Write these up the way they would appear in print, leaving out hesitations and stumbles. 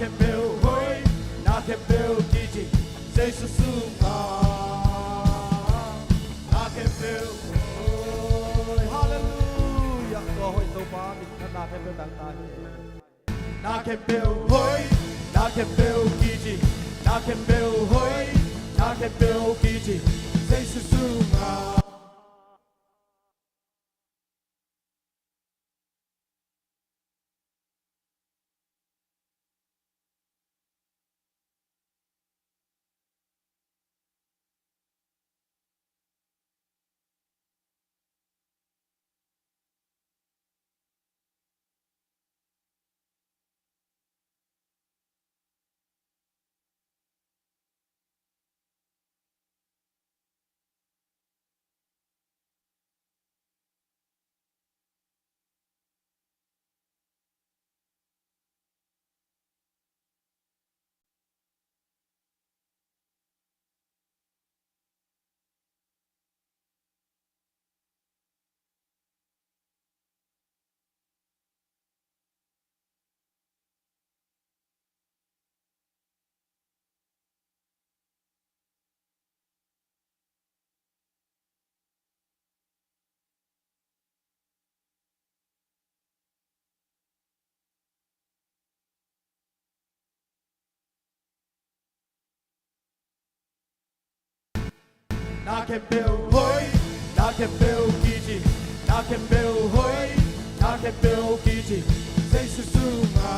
can build hoy na can build gigi say su su ma na can build hoy hallelujah to hoy to ba mi na can build dang ta na can build hoy na can build gigi na can build hoy na can build gigi say su su ma na can build hoy na can build gigi na can build hoy na can build gigi say su su ma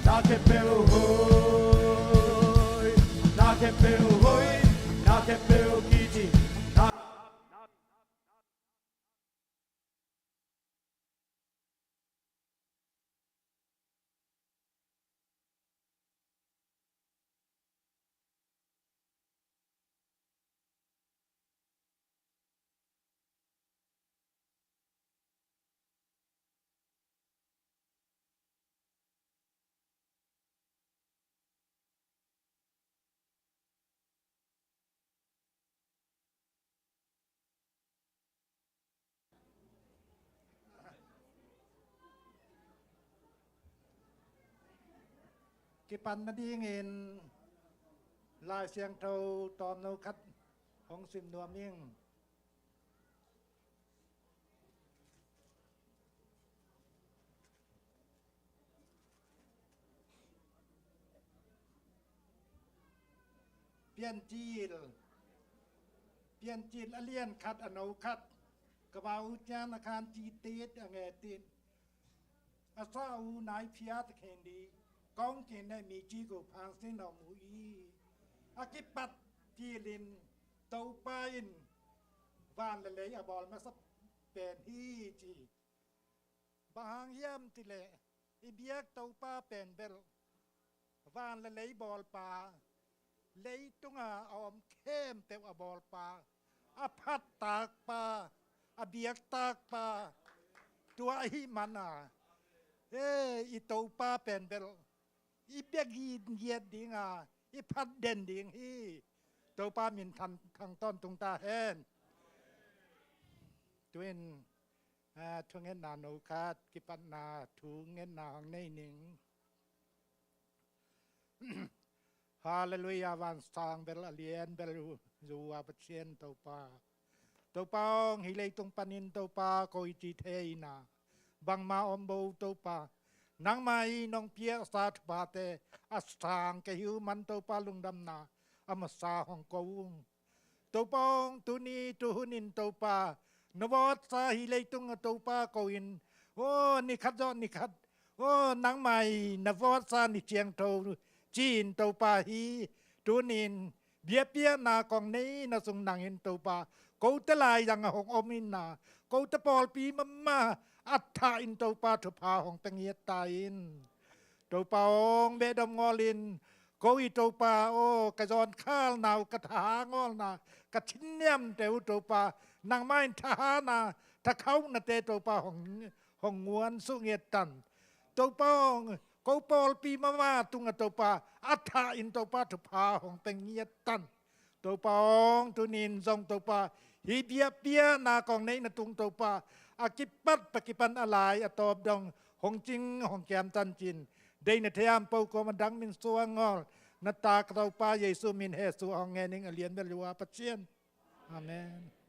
na can build hoy na can build hoy na can build gigi na Kipan na di ngin lai siang thâu tòm nâu khát hong sim nuam nghiêng pian chil alien khát anh nâu khátกระเป๋าจานอาคารจีเตดอะไรตินอาซาอูนายพิอาตเคนดีกองเกณฑ์ได้มีจีกูพังเส้นดอกมูอีอากิปัดจีลินเตาปาอินวานเลยอบอลมาสับเป็นฮีจีบางเยี่ยมติเลอีเบียกเตาปาเป็นเบลวานเลยบอลปาเลยตุงอาอมเข้มเตวอบอลปาอพัดตากปาอเบียกตากปาตัวไอ้มันอ่ะอีเตาปาเป็นเบลอีเบียกีนเยียดดิงอ่ะอีพัดเด่นดิงฮีตัวป้ามินทันทางต้นตรงตาเห็นตัวเองทุ่งเงินนาโนคาดกิปันนาทุ่งเงินนาในหนิงฮาเลลูยาวันสางเบลเลียนเบลูจูอาปเชียนตัวป้าองฮิเลตรงปันินตัวป้าโกอิจิเทนาบังมาอมโบตัวป้านางไม่น้องเพียสาธบาเตอัสทางเกี่ยวมันตัวป้าลุงดำนาอมสาของกวงตัวปองตัวนี้ตัวหุนินตัวป้านวัดสาฮิเลตุงตัวป้าโกอินโอ้นิคัดจอนิคัดโอ้นางไม่นวัดสานิเจียงตัวจีนตัวป้าฮีตัวนินเบียเปียนากองนี้นาสุงนางอินตัวป้ากูตะลายยังหงอมินนากูตะปอลปีมาอัฐาอินตัวป้าทุพาของตังเงียตาอินตัวป้าองเบดมงอลินกูอีตัวป้าโอ้กระจอนข้าวหนาวกระถางอลนากระชิ้นเนียมเตวตัวป้านางไม้ทหานาถ้าเขานาเตตัวป้าของงวนสุเงียตันตัวป้องกูปอลปีมาตุงตัวป้าอัฐาอินตัวป้าทุพาของตังเงียตันตัวป้องตัวนินทรงตัวป้าฮีเบียเปียนากองในนตุงตัวป้าอากิปัดปกิปันอะไรอตอบดองหงจิงหงแกมจันจิน Dei na tiam pau ko mandang min suangol. Nata katau pa Yesu min Yesu ang ngening alien berluwa patien. Amen.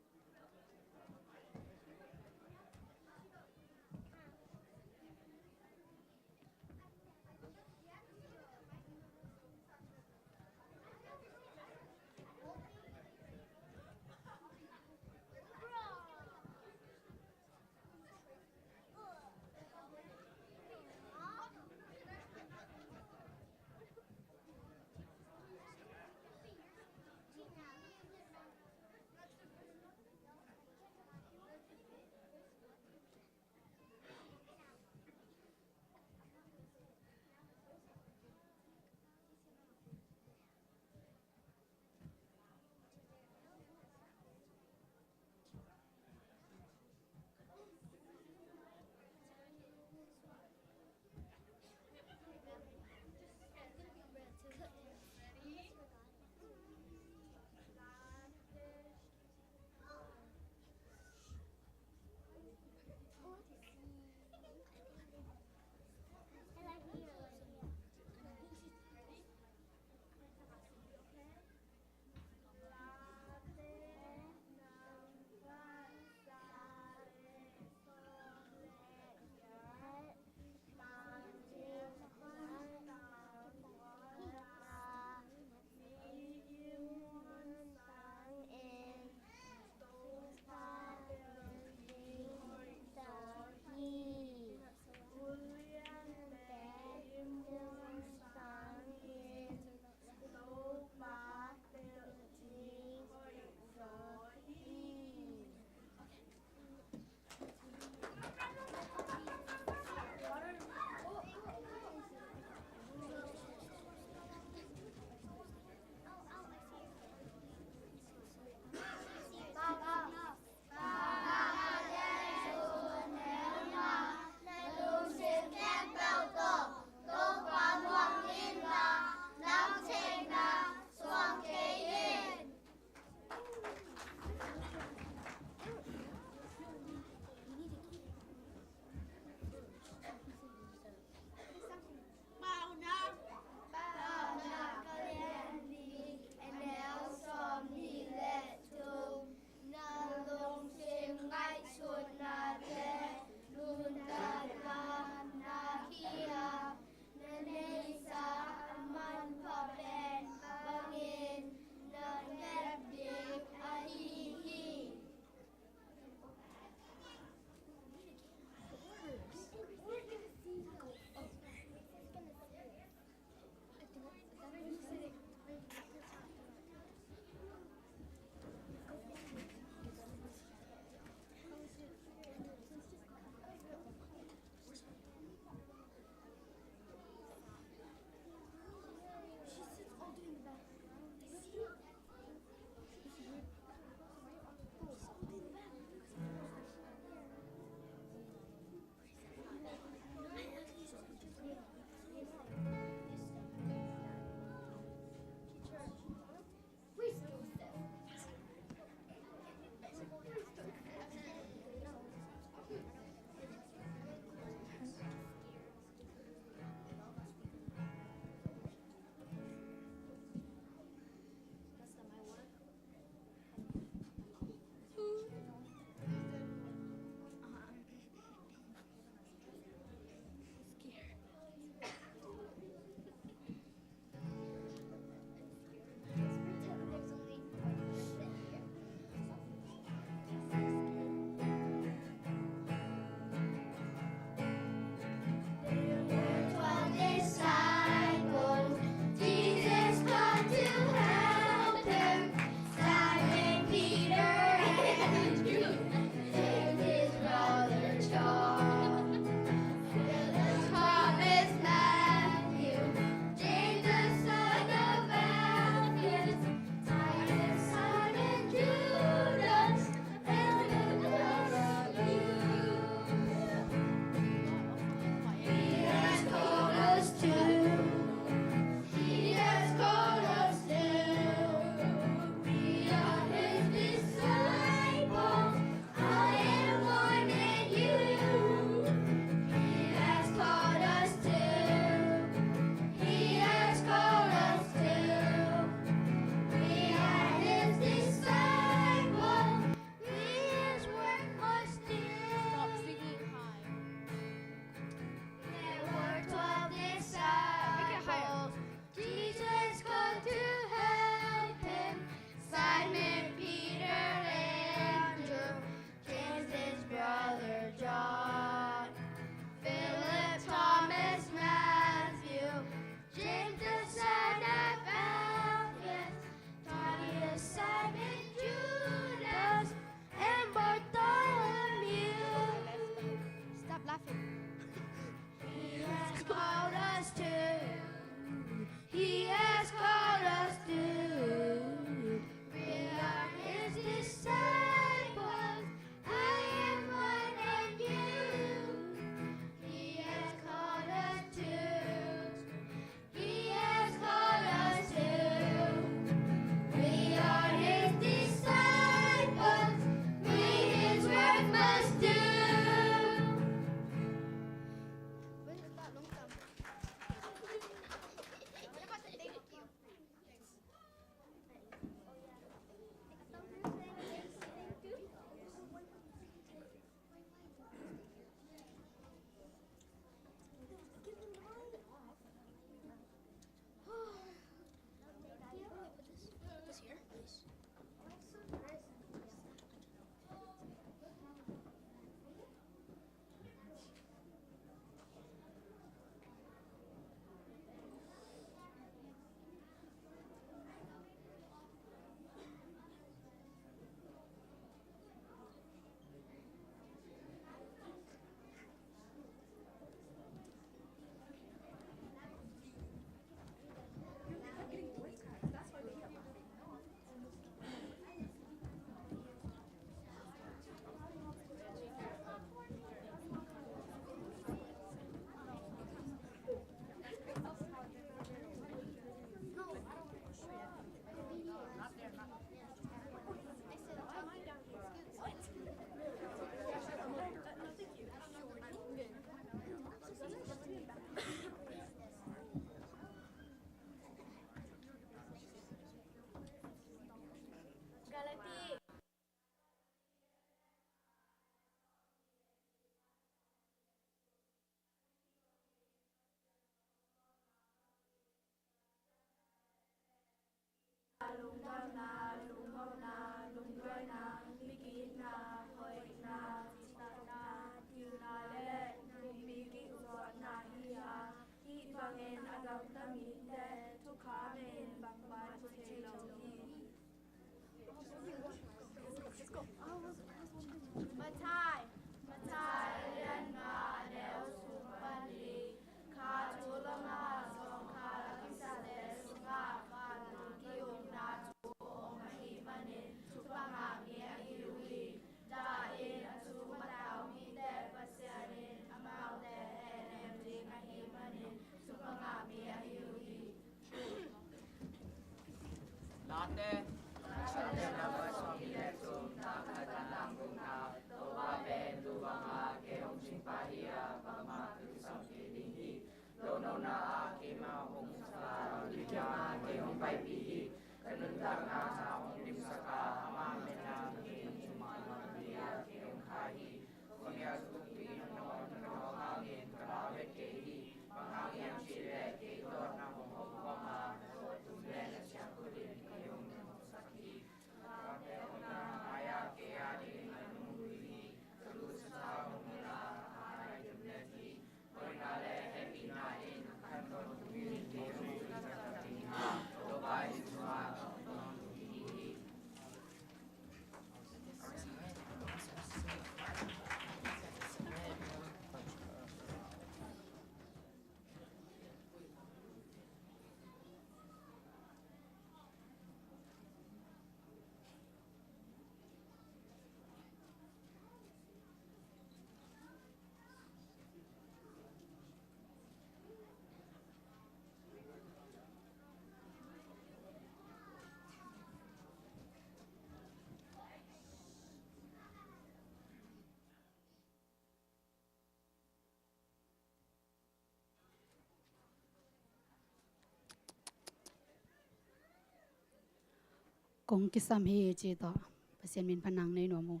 Kung kisam hi chito pasien min panang nei no mo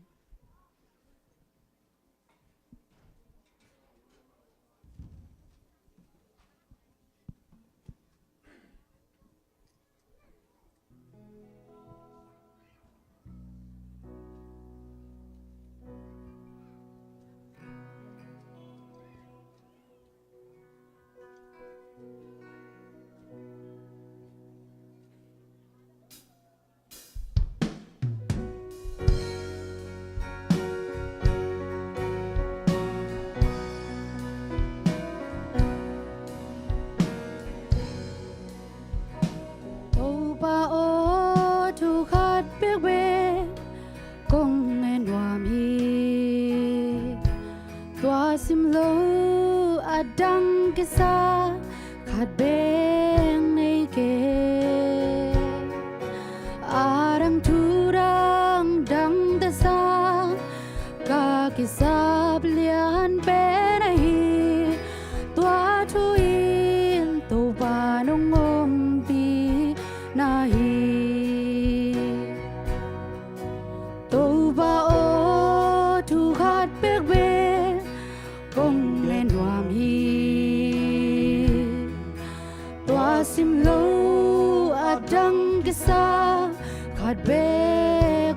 Upa o thu khat biết về công nghe noam hi tua sim lo adang kisa khat beng nei ke arang thurang dang da sa ka kisab lian pe nahi tua thu in tu ba nong ngom pi nahi tu ba o thu khat bek be kong len wam hi tua sim lo adang kisa khat be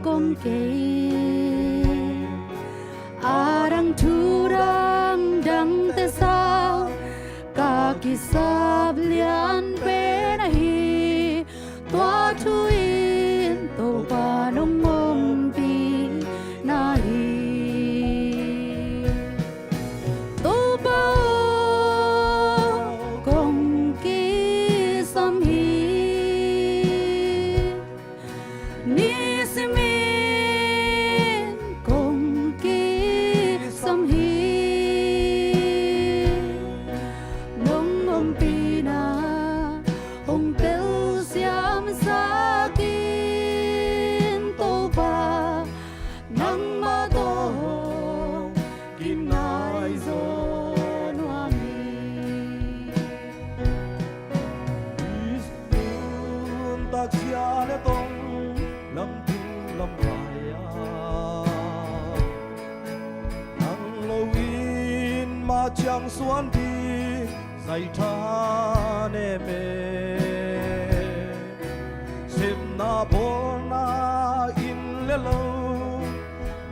kong ke arang thurang dang te sa ka kisab lian pe nahi tua thu in to pa nong mom pi nahi to ba kong ki sam hi ni simin kong ki sam hi nong mom pi na hong tel siam sakin to ba nang ma to kinai zo nuami Isnun tak sia le tong lam tu lam raya nang lo in ma chang suan pi sai tha ne me sim na bon na in le lo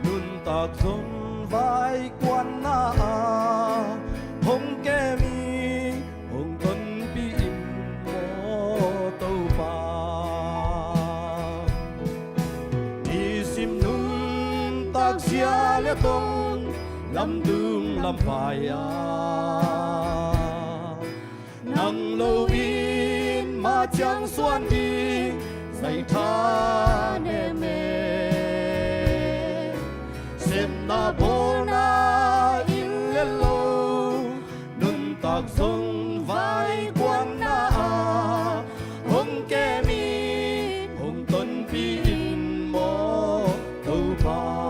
nun tak zon vai quan na hong ke mi hong ton pi im mo tau pa ni sim nun tak sia le tong lâm tương lâm phải nắng lâu in mà chẳng xuân đi dạy tha nề mê xem na bố na in lên lâu nun tạc sông vai quan na hong kê mi hong tuân pi in mô tâu ba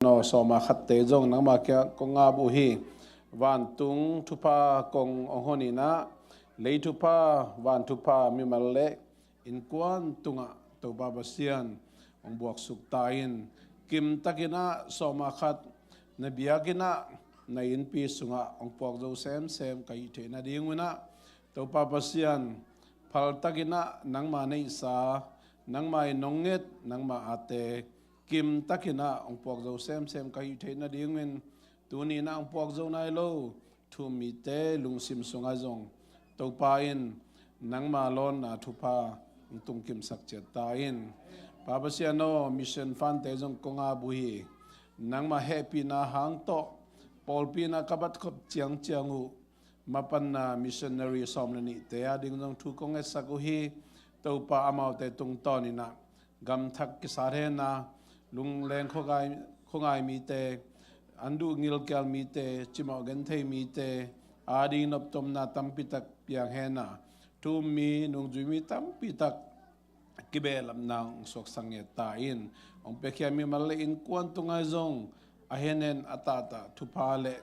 no so ma khat te jong nang ma kya ko nga bu hi van tung thupa kong ohoni na le thupa van thupa mi mal le in kwan tunga to ba basian ong buak suk tain kim takina so ma khat na biakina na in pi sunga ong pok zo sem sem kai the na dinguna to pa basian phal takina nang ma nei sa nang mai nonget nang ma ate kim takina ong pok zo sem sem kai the na dingin tuni na ong pok zo nai lo thu mi te lung sim sunga zong to pa in nang ma lon na thupa tung kim sak chet ta in pa basiano mission fan te jong konga buhi nang ma happy na hang to Paupi na kabat khop chiang chiangu mapan na missionary somnani te ading jong thu kong esakuhi to pa amau te tung toni na gam thak ki sare na lung leng khongai mi te andu ngil kyal mi te chimau gen thei mi te ading nop tom na tampitak piang hena tu mi nung ju mi tampitak kibelam nang sok sanget ta in ong pekhia mi mal in kwan tungai zong ahenen atata thupale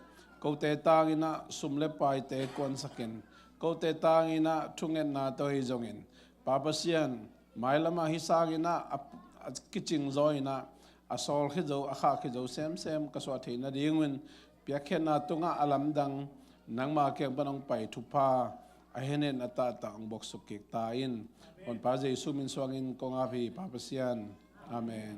kote tangina sumle pai te kon sakin kote tangina thungen na to hi jongin papasian mailama hisagina kiching zoina asol khizo akha khizo sem kaswa theina dingwin piakhen tunga alamdang nangma ke banong pai thupa ahenen atata ang boksukik tain on pa jesu min swangin konga phi papasian amen.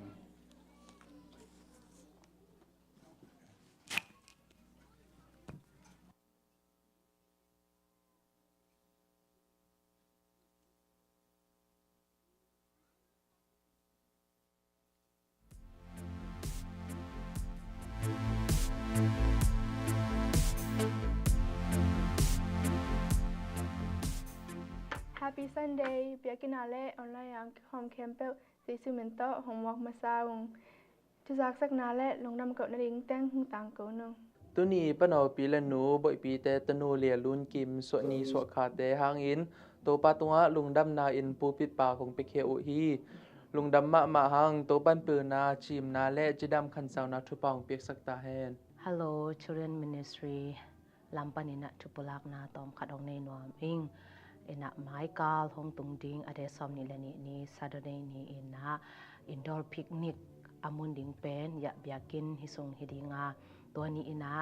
Happy Sunday, biakinale online ang home campel si sumento homework masawong. Tusak sak nale longnam ko na ring teng hung tang ko no. ตุนีปะเนาปีละหนูบ่อยปีแต่ตะนูเลียลุนกิมสวนีสวขาแต่หางอินโตปาตุงะลุงดำนาอินปูปิดปาของเปเคโอฮีลุงดำมะหังโตปันปืนนาชิมนาและจิดำคันสาวนาทุปองเปียกสักตาแฮน Hello Children Ministry ลำปานินะทุปลักนาตอมขัดองในนวมอิงเอนะไม้กาลหงตุงดิงอเดซอมนิเลนีนี้ Saturday นี้เอนะอินดอร์พิกนิกอามุนดิงเป็นยะเบียกินฮิซุงฮิดิงาตัวนี้นะ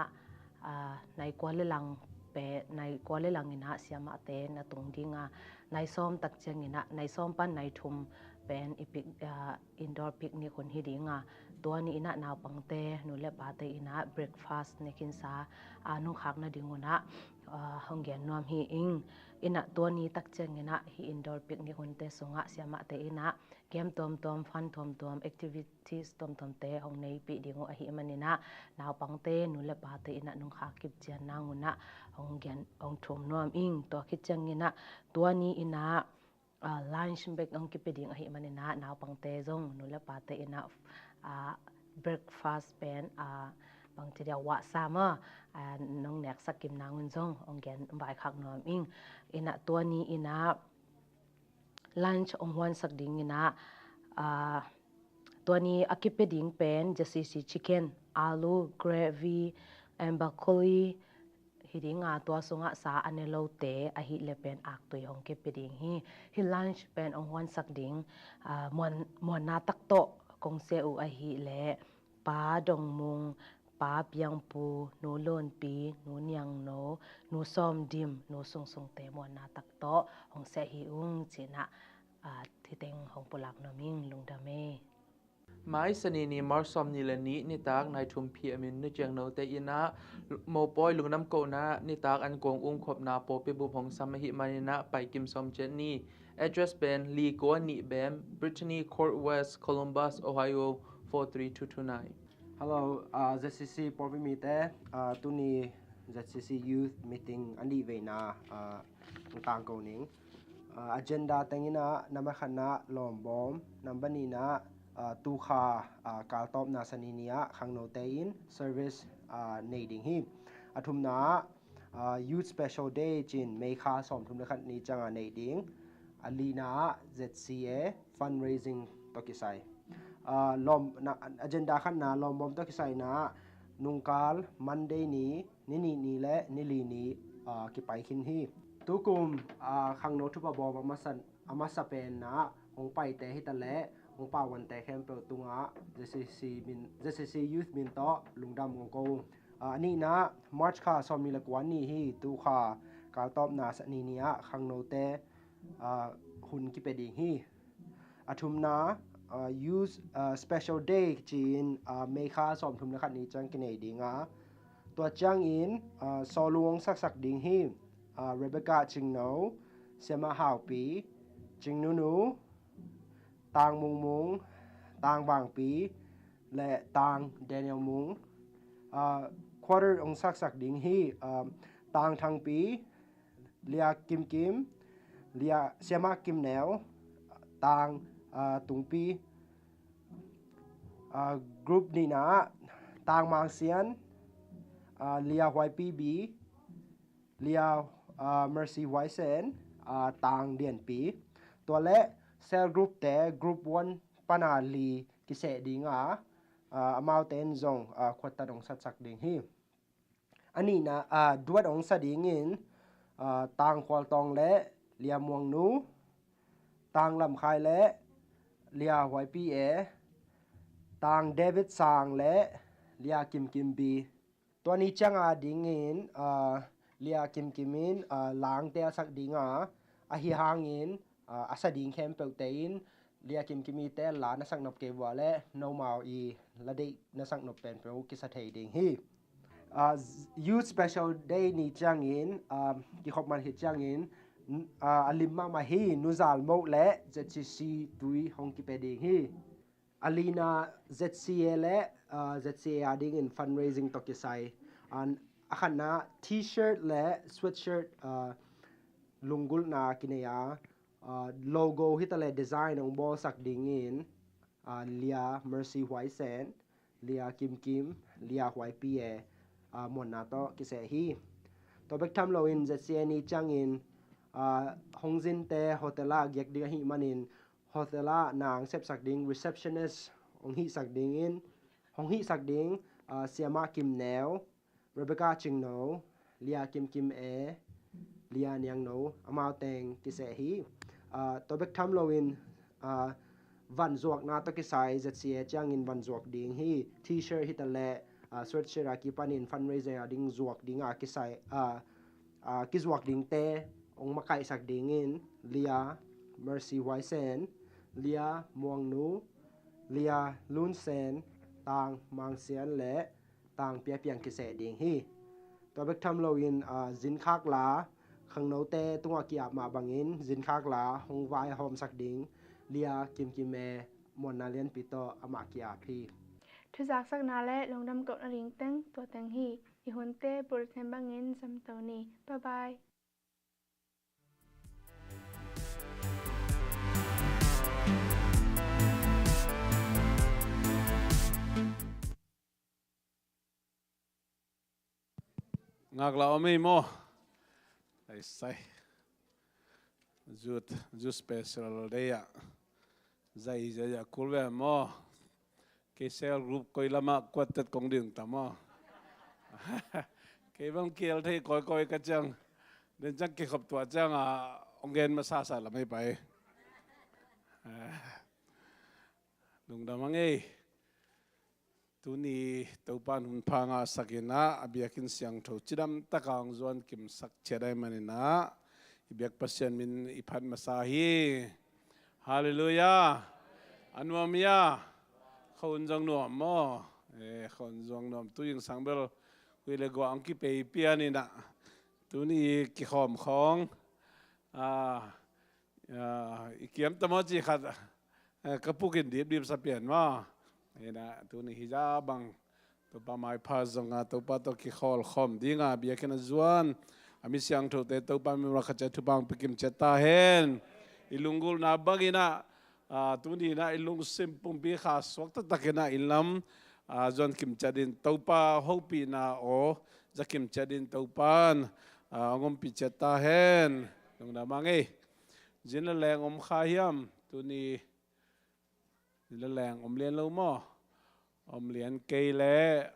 ในกวาลลังเปในกวาลลังอินะเสียมาเตนตุงดิงาในซ้อมตักเจงอินะในซ้อมปั้นในทุมเป็นอินดอร์พิกนิกคนฮิดิงาตัวนี้นะนาวปังเตนุเลปาเตอินะเบรคฟาสต์ในกินซานุขักนาดิงวนะห้องเรียนนวมฮีอิงอินะตัวนี้ตักเจงอินะฮีอินดอร์พิกนิกคนเตสงะเสียมาเตอินะเกมตอมฟันตอมแอคทิวิตี้ตอมเตห้องในปีดิงวะฮีมันอินะนาวปังเตนุเลปาเตอินะนุขักกิบเจียนนางวนะห้องเรียนห้องทุ่มนวมอิงตัวคิดเจงอินะตัวนี้อินะlunch break ang kipiding ahi manina naw pang tezong nula pate ina breakfast pen bang tidia wa sama nong nek sakim nangun zong ong gen bai khak nom ing ina tuani ina lunch ong wan sak ding ina tuani akipiding pen jasi chicken aloo gravy and broccoli hidinga tua sunga sa anelo te ahi lepen ak tu hong ke peding hi lunch pen ong wan sak ding mon na tak to kong se u ahi le pa dong mung pa piang pu no lon pi no nyang no no som dim no sung te mon na tak to hong se hi ung china thi teng hong pulak no ming lungdame ไม้สนีนีมอร์ซอมนิลนีนิตากนายทุมพีอมินนึกยังโนเตอินะโมปอยลุงน้ำโกนะนิตากอันกงอุ้งขบนาโปปิบุพงสัมหิมานินะไปกิมซอมเจนนี่ address เป็นลีโกนิเบม Brittany Court West Columbus Ohio 43229 Hello, ZCC Paupi meete, tuni ZCC Youth Meeting andi veina tang ko ning agenda tengina namakhana lombom nambanina tu kha kaltop na saninia khangno tein service needing hi athumna youth special day chin meikha som thumna khat ni changa needing alina ZCA fundraising tokisai lom na agenda khan na lom bom tokisai na nungkal monday ni le nili ni ki pai khin hi tukum khangno thupa bom amasa pen na ong pai te hi ta le ong pa wan te khem pe tunga ZCC youth min to lungdam ngong ko ani na march kha somi la kwani hi tu kha kal top na sa ni nia khangno te hun ki peding hi athumna use special day chin meikha som thum la khat ni chang kine dinga to chang in soluang sak ding hi Rebecca Chingno Sema Paupi Chingnunu tang mung tang bang pi le tang Daniel mung quarter ong sak ding hi tang thang pi lia kim lia Sema kim neo tang tung pi group ni na tang mang sian lia YPB lia Mercy Wisen tang dian pi to le cell group te group 1 panali kise dinga amau ten zong khwata dong sat sak ding hi ani na duat ong sa ding in tang khwal tong le lia muang nu tang lam khai le lia hwai pi e tang David sang le lia kim kim biตัวนี้จังดิงอินเลียกิมกิมินล้างเตะสักดิงฮิหางอินสดิงเข้มเปิลเตอินเลียกิมกิมีเตะลานัสักนบเกวัวและโนมาอีละเดนัสักนบเป็นเปรูกิสเทดิงฮีYouth Special Day นี้จังอินกิขบมันฮิจังอินอลิมมาฮีนุซาลโมและเจจิซีตุยฮงกิเปดิงฮีAlina ZCA และ ZCA adding in fundraising to kisai an akhana t-shirt และ sweatshirt lungul na kinaya logo hitale design ng ball sak dingin lia Mercy Huaisen lia Kim Kim lia Huai Pie mon na to kise hi to bek tham lo in ZCA ni changin hongjin te hotela gyek di hi manin hotela nang sep sak ding receptionist ong hi sak ding in hong hi sak ding siama kim neo Rebecca Chingno lia kim kim e lia niang no amao teng kise hi to bek tham lo in van zuak na to kisai ZCA chang in van zuak ding hi t-shirt hitale sweatshirt ki panin fundraiser ding zuak ding kisai ki zuak ding te ong makai sak ding in lia Mercy Waisen lia muang nu lia lun sen tang mang sian le tang pia piang kise ding hi to bek tham lo in zin khak la khang no te tunga kia ma bangin zin khak la hong vai hom sak ding lia kim kim me mon na lian pito ama kia phi thu giặc sắc na lệ lồng đâm cậu na ring teng tua teng hi i hun te pur them bangin sam tau ni bye bye ngak la omi mo ai sai jut special day ya zai ja kulwe mo ke sel group koi lama kwatet kong ding tamo ke bang kiel thei koi ka chang den chang ke khop tua chang ongen ma sa la mai pai lung da mangai tu ni tau pan hun phanga sakina abiakin siang tho chidam takang zon kim sak chedai manina ibyak pasyan min iphan masahi hallelujah anwamia khon jong no mo khon jong nom tu ying sangbel wile go ang ki pe piani na tu ni ki khom khong ikiam tamo chi khat kapukin dip sa pian ma ena tu ni hijabang to pa mai pha zonga to pa to ki khol khom dinga biakin zuan ami siang tho te to pa mi ra khacha thupang pikim cheta hen ilungul na bangina tu ni na ilung simpum bi kha swak ta takena ilam zon kim chadin to pa hopi na o zakim chadin to pan ngom pi cheta hen long na mangi jin la leng om khahiam tu ni la leng om lian lo mo om lian kei le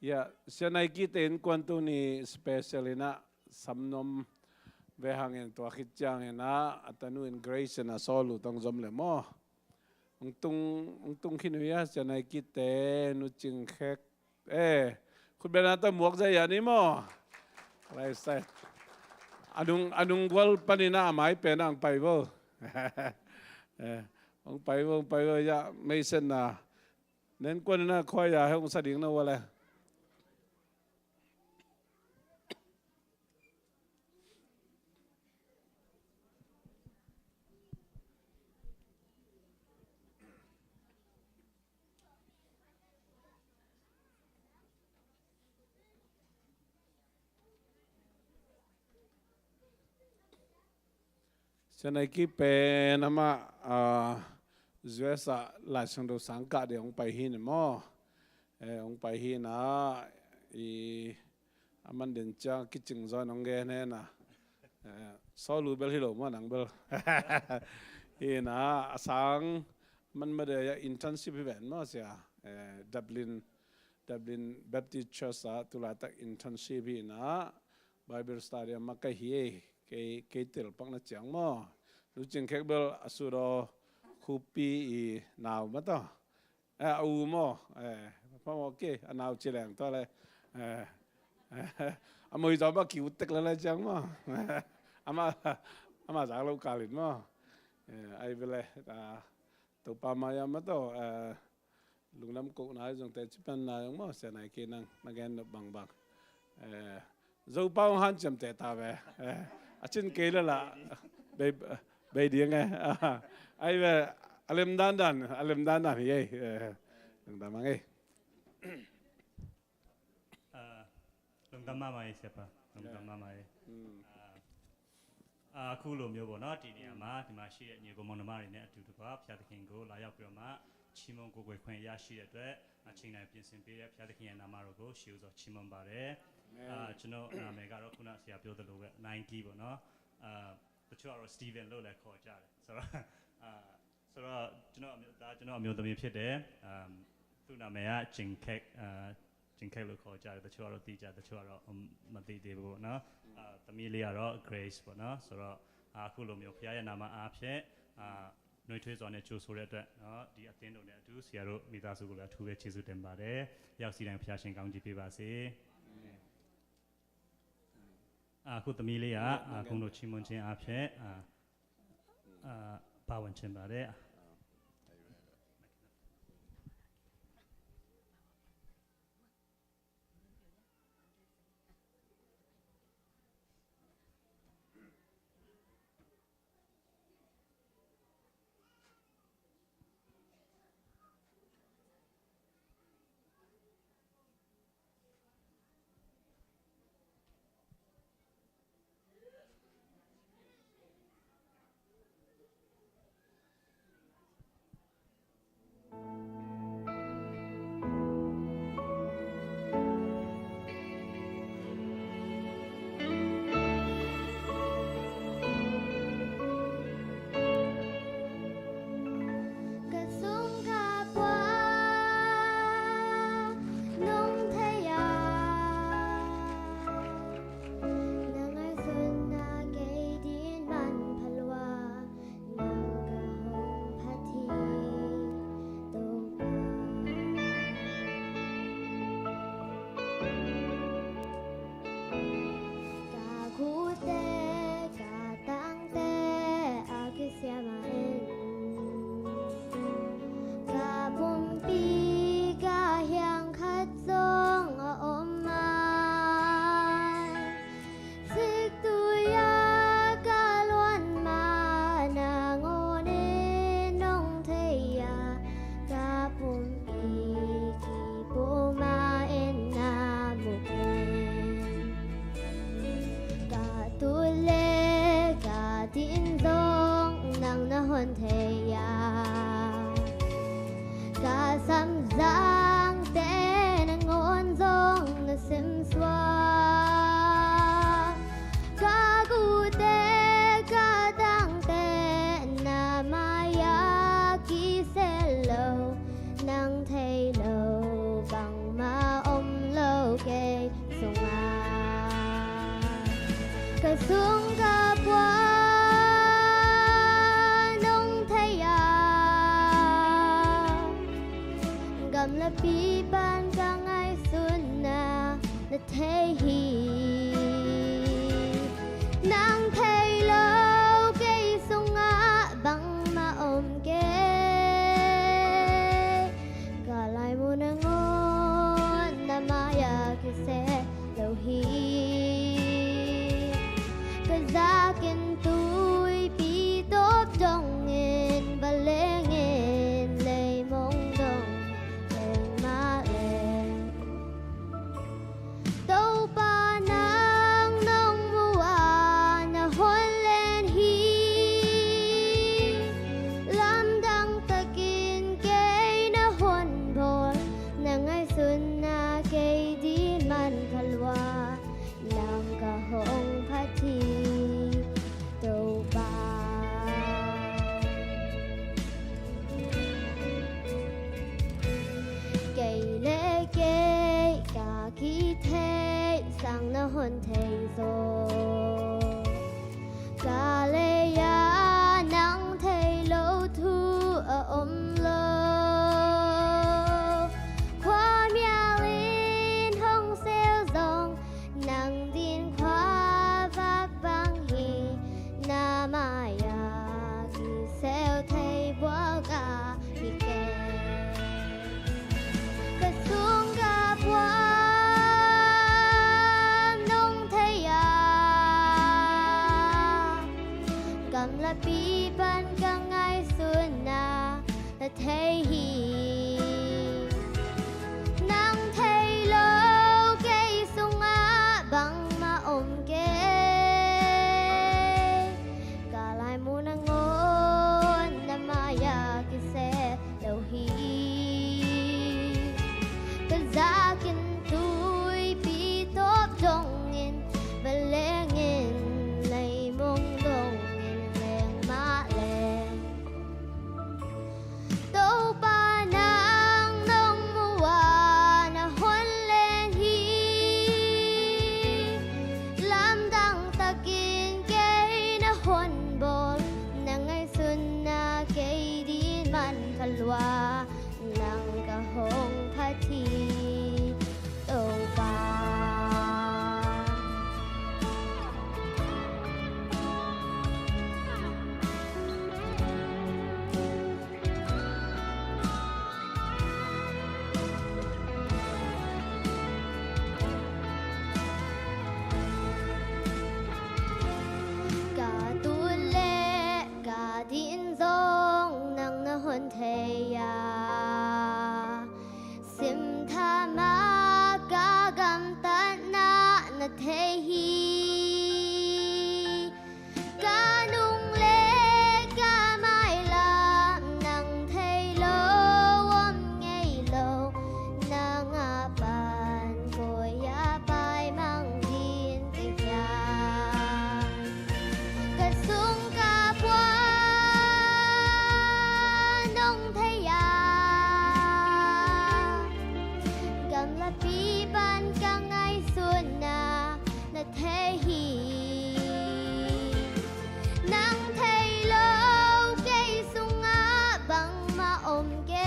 ya senai ki ten kwan tu ni special ina samnom ve hangin to khitchang ina atanu in grace na solu tong zom le mo tung khinuya senai ki te nu ching khek khut bena ta muak za ya ni mo lai sai anung gwal panina mai pe nang pai bo ông pai vô ya mấy sen na nên quân na khoi ya ông sa ding na wala senai ki pe nama Zuesa la sang do sangka de ong pai hin mo ong pai hin na i aman den cha kiching zon ong ge ne na so lu bel hilo mo nang bel hi na sang man ma de internship event mo sia Dublin Baptist Church tulatak internship hi na Bible study maka hi ke tel pang na chang mo lu ching khek bel asuro khupi I naw ma to u mo pa mo ke anaw chilang to le amoi zo ba kiu tek la chang mo ama za lo kalit mo ai vele to pa ma ya ma to lungnam ko na jong te chipan na mo se nai ke nang nagen no bang bang zo pao han cham te ta ve a chin ke la be dieng ai ve alem dan dan ye dang da mang Lung tam ma mai siapa lung tam ma mai အခုလိုမျိုးပေါ့နော်ဒီနေရာမှာဒီမှာရှိတဲ့ညီကောင်မောင်နှမတွေနဲ့အတူတကွာဖျားသခင်ကိုလာရောက်ပြီးတော့မှချီးမွမ်းကိုယ်ွယ်ခွင့်ရရှိတဲ့အတွက်အချိန်တိုင်းပြင်ဆင်ပေးတဲ့ဖျားသခင်ရဲ့နာမတော်ကိုရှေးဥစွာချီးမွမ်းပါတယ်ကျွန်တော်နာမည်ကတော့ခုနဆရာပြောသလိုပဲ9 ပေါ့နော်တချို့ကတော့ Steven လို့လည်းခေါ်ကြတယ်ဆိုတော့ကျွန်တော်အမျိုးသမီးဖြစ်တယ်သူ့နာမည်ကဂျင်ခက်လို့ခေါ်ကြတယ်တချို့ကတော့သိကြတချို့ကတော့မသိသေးဘူးပေါ့နော်သမီးလေးကတော့ Grace ပေါ့နော်ဆိုတော့အခုလိုမျိုးဖခင်ရဲ့နာမအားဖြင့်နှွေးထွေးစွာနဲ့ကြိုဆိုတဲ့အတွက်နော်ဒီအသင်းတော်နဲ့အတူဆရာတို့မိသားစုကိုလည်းအထူးပဲကျေးဇူးတင်ပါတယ်ရောက်စီတိုင်းဖခင်ရှင်ကောင်းချီးပေးပါစေအခုသမီးလေးကခုလိုချီးမွမ်းခြင်းအားဖြင့်ပါဝင်ခြင်းပါတယ် na thế hi ca nung lê ca mai la nang thấy lâu ôm ngày lâu nang a pan coi ya pai mang din te ya ca sung ca bua nong thấy ya gam la pi ban ca ngày xuân na thế hi nang thấy lâu cây sung á bằng mà ôm ghé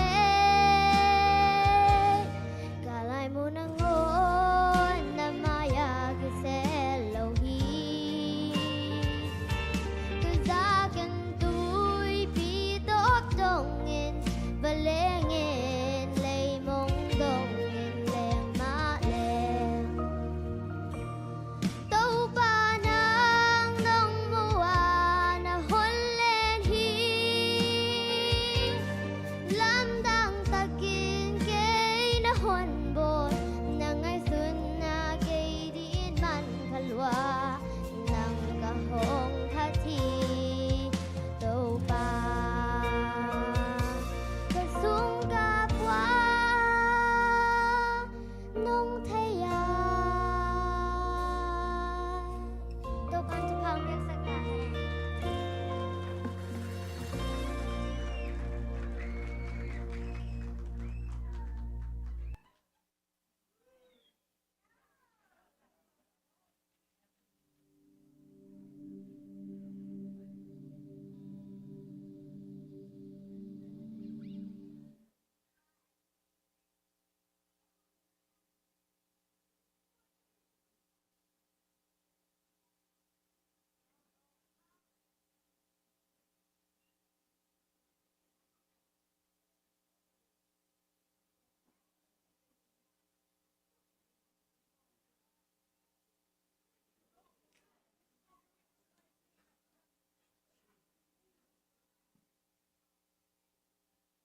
cả lại muốn nang ngôn na maya cái xe lâu hi cứ ra gần tôi bị tốt đông ngên và lệ ngên lấy mong đông ngên leng má leng tàu ba nang nong mua na hôn lên hi lam đang takin kay na hôn bồi na ngay xuân na kay din man kalwa nang kahong khati tàu ba kasung ka pwa nong thấy ya tàu ban chụp hàng việc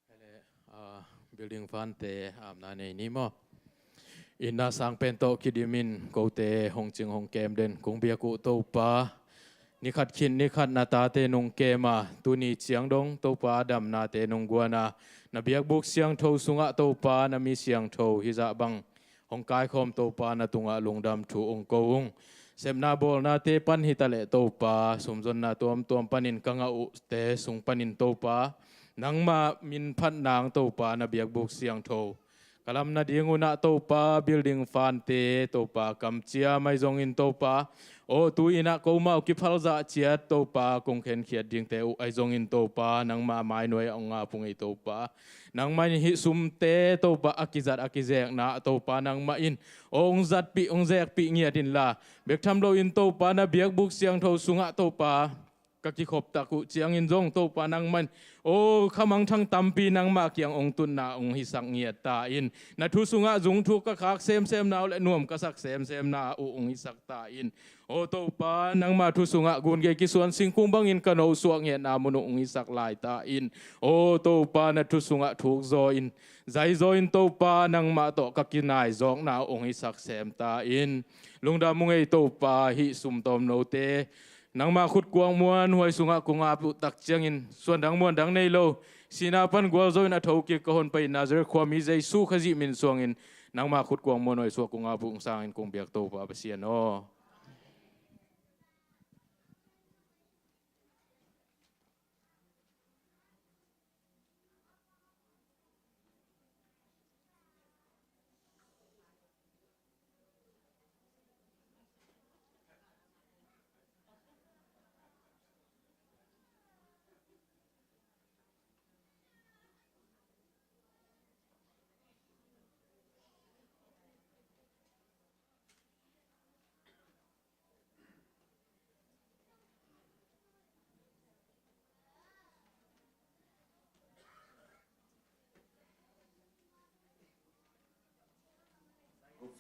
sắc nè building fan te amna nei ni mo inna sang pen to kidimin ko te hong ching hong kem den kung bia ku to pa ni khat khin ni khat na ta te nong kema tu ni chiang dong to pa dam na te nong guana na biak buk siang tho sunga to pa na mi siang tho hi za bang hong kai khom to pa na tunga lungdam thu ong ko ung semna bol na te pan hi tale to pa sumjon na tom panin kanga u te sung panin to pa nang ma min phat nang to pa na biak buk siang tho kalam na dinguna to pa building fan te to pa kam chia mai zong in to pa o tu ina ko ma ki phal za chia to pa kong khen khiat ding te u ai zong in to pa nang ma mai noi ong pung ei to pa nang mai hi sum te to pa akizek na to pa nang ma in ong zat pi ong zek pi ngia din la bek tham lo in to pa na biak buk siang tho sunga to pa kaki khop ta ku chiang in zong to pa nang man o khamang thang tampi nang ma kyang ong tun na ong hi sang ngia ta in na thu sunga zung thu ka khak sem na le nuam ka sak sem na u ong hi sak ta in o to pa nang ma thu sunga gun ge ki suan sing kung bang in ka no suak ngia na mun ong hi sak lai ta in o to pa na thu sunga thuk zo in zai zo in to pa nang ma to ka ki nai zong na ong hi sak sem ta in lungda mung ei to pa hi sum tom no te nang ma khut kuang muan huai sunga kunga pu tak chiang in suan dang muan dang nei lo sina pan gwal zo na tho ki ko hon pai nazar khwami jaisu khaji min suang in nang ma khut kuang muan huai su kunga pu sang in kung biak to pa pasian no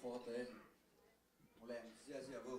forte mulem sia vu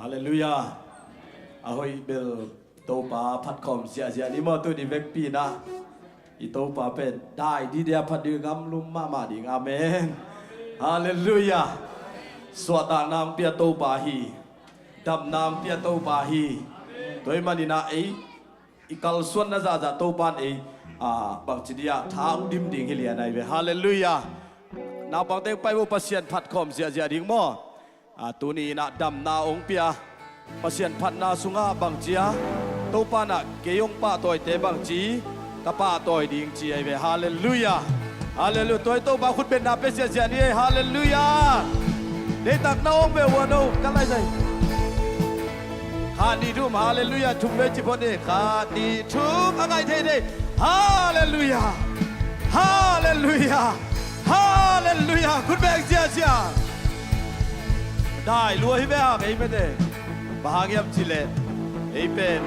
าเลลูยาอาหอยเบลโตปาพัดคอมเสียนี่มอตัวนี้เวกปีนะอีโตปาเป็นได้ดีเดียพัดดืกำลุมมาดิงอาเมนฮาเลลูยาสวดต่างนามเปียโตปาฮีดำนามเปียโตปาฮีตัวมันนี่นะอีกัลส่วนน่าจะโตปานบังจิดียท้าดิมดิ่งเฮียนายเวฮาเลลูยานาบังเต็งไปว่าปัสยันพัดคอมเสียดิ่งมอตัวนี้นะดำนาองเปียปัสยันพัดนาสุงาบังจียโตปานะเกยงป้าตัวเตบังจีตาป้าตัวดิ่งจีไอเวฮาเลลูยาฮาเลลูตัวโตปาคุณเป็นนาเป็นเสียนี่ฮาเลลูยาเดตักนาองเบวโนกันไรใจฮานีทุมฮาเลลูยาทุมเวจิพอนีฮานีทุมอะไรเท่เดฮาเลลูยาฮาเลลูยาฮาเลลูยาคุณเบกเสียได้รวยไปอ่ะไอ้ไม่ได้บางอย่างที่เล่ไอ้เป็น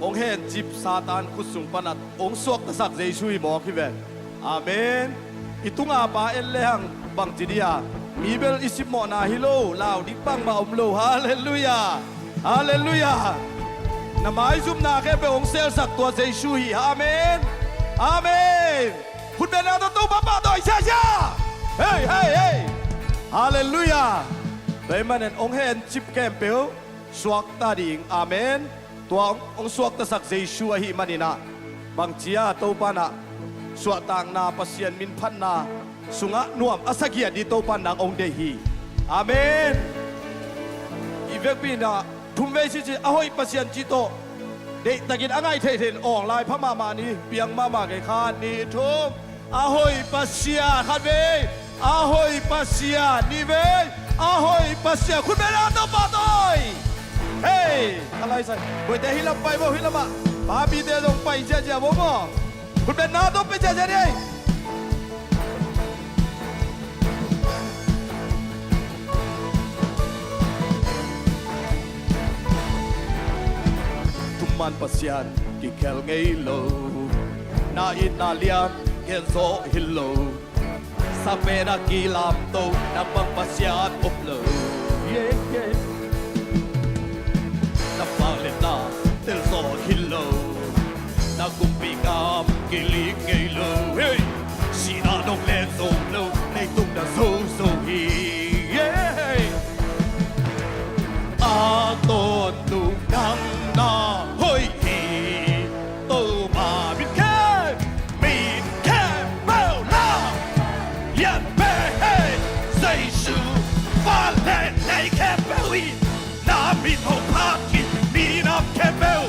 องค์เห็นจิบซาตานคุสุงปนัดองค์สวกตะสักเจสุยบอกที่เป็นอาเมนอิตุงอาปาเอลเลหังบังจิดียามีเบลอิสิมอนาฮิโลลาวดิปังมาอมโลฮาเลลูยาฮาเลลูยาน้ำไม้ซุ่มนาแค่เป็นองค์เซลสักตัวเจสุยอาเมนอาเมนคุณเป็นอะไรตัวบ้าบ้าตัวเชี่ยเฮ้ยฮาเลลูยาโดยมันองค์เห็นจิบแกมเปลสวกตาดิ่งอาเมนตัวองค์สวกตะสักเจชัวหิมันนี่นะบางเจียโตปานะสวกต่างนาปัสยันมินพันนาสุงะนวมอาศักยดีโตปานังองค์เดฮีอาเมนอีเวกปีนะทุ่มเวชิจิอหอยปัสยันจิโตเด็กตะกินอะไรเทนออกลายพระมานีเปียงมาไกคานีทุ่มอหอยปัสยันขัดเวอาหอยปัสยานิเวอาหอยปัสยาคุณเป็นอะไรตัวป้าตัวเฮ้ยอะไรใส่บุตรเดฮิลไปบ่ฮิลมาบาบีเดลงไปเจ้าบ่บ่คุณเป็นนาตัวเป็นเจ้าเนี่ยทุกมันปัสยานกิเคลเงยโลนาอินาเลียนเกนโซฮิลโลsa pera kilam to na pagpasyat uplo na palit na tel so hillo na kumpigam kilig ngaylo hey sinanong lenso lo na itong na so hi aton nung nang na hoy hi to ma bin ke Nei kebeli, na min hopaki, minam kebel,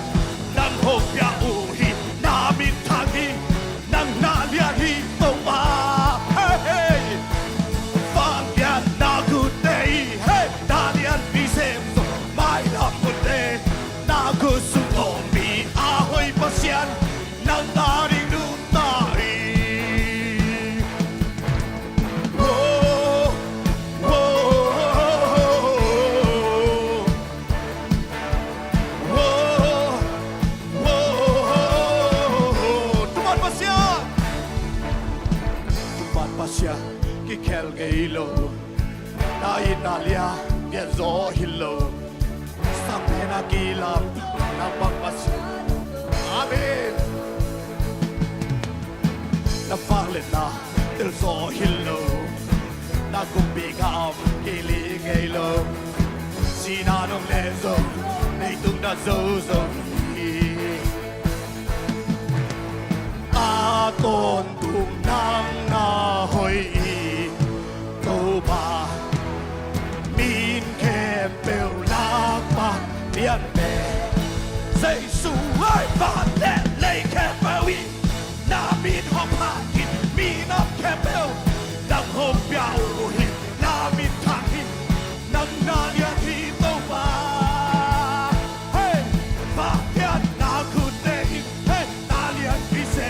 nang hopya uhi, na min tangi, nang naliahi toa. Hey, fangyan na good day, hey, dalian bisemso, mai na good day, na gusulomi, ahoy pasyan, nang daring nutari. Pasya kikel gaylo na inalia genzo hillo sa pena gilam na pagpasya amen na palit na del so hillo na kumbigam kilig gaylo sinanong lezo na itong na zozo aton tung nang na hoy to ba min kem pel lak pa lian me say su ai ba le le kem wi na min hop ha kit min up kem pel dang hop piao hi na min thang hi nang na ya thi to ba hey ba ya na ku te hey na lian pi se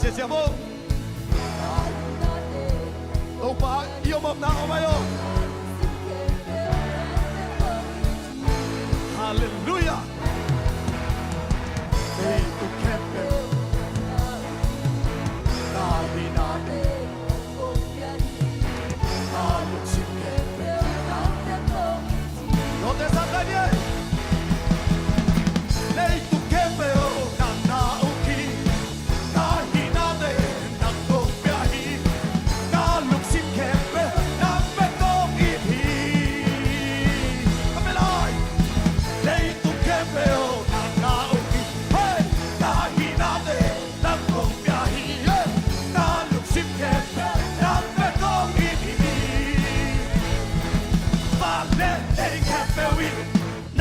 谢谢不？老爸，有冇拿我没有？哈利路亚！ และเองแค่เบลวิ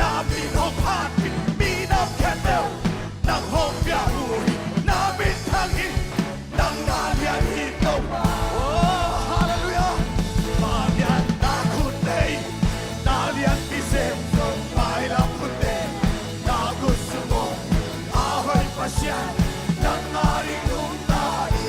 น้ำมีห้องพาดมีน้ำแค่เบลน้ำห้องยาหุยน้ำมีทางอีน้ำนาเลียนฮิโตโอ้ฮาเลลูยามาเลียนนาคุเตยนาเลียนพิเศษไปละคุเตยนากุสโมอาหอยปัชญาน้ำนาริกุตาอี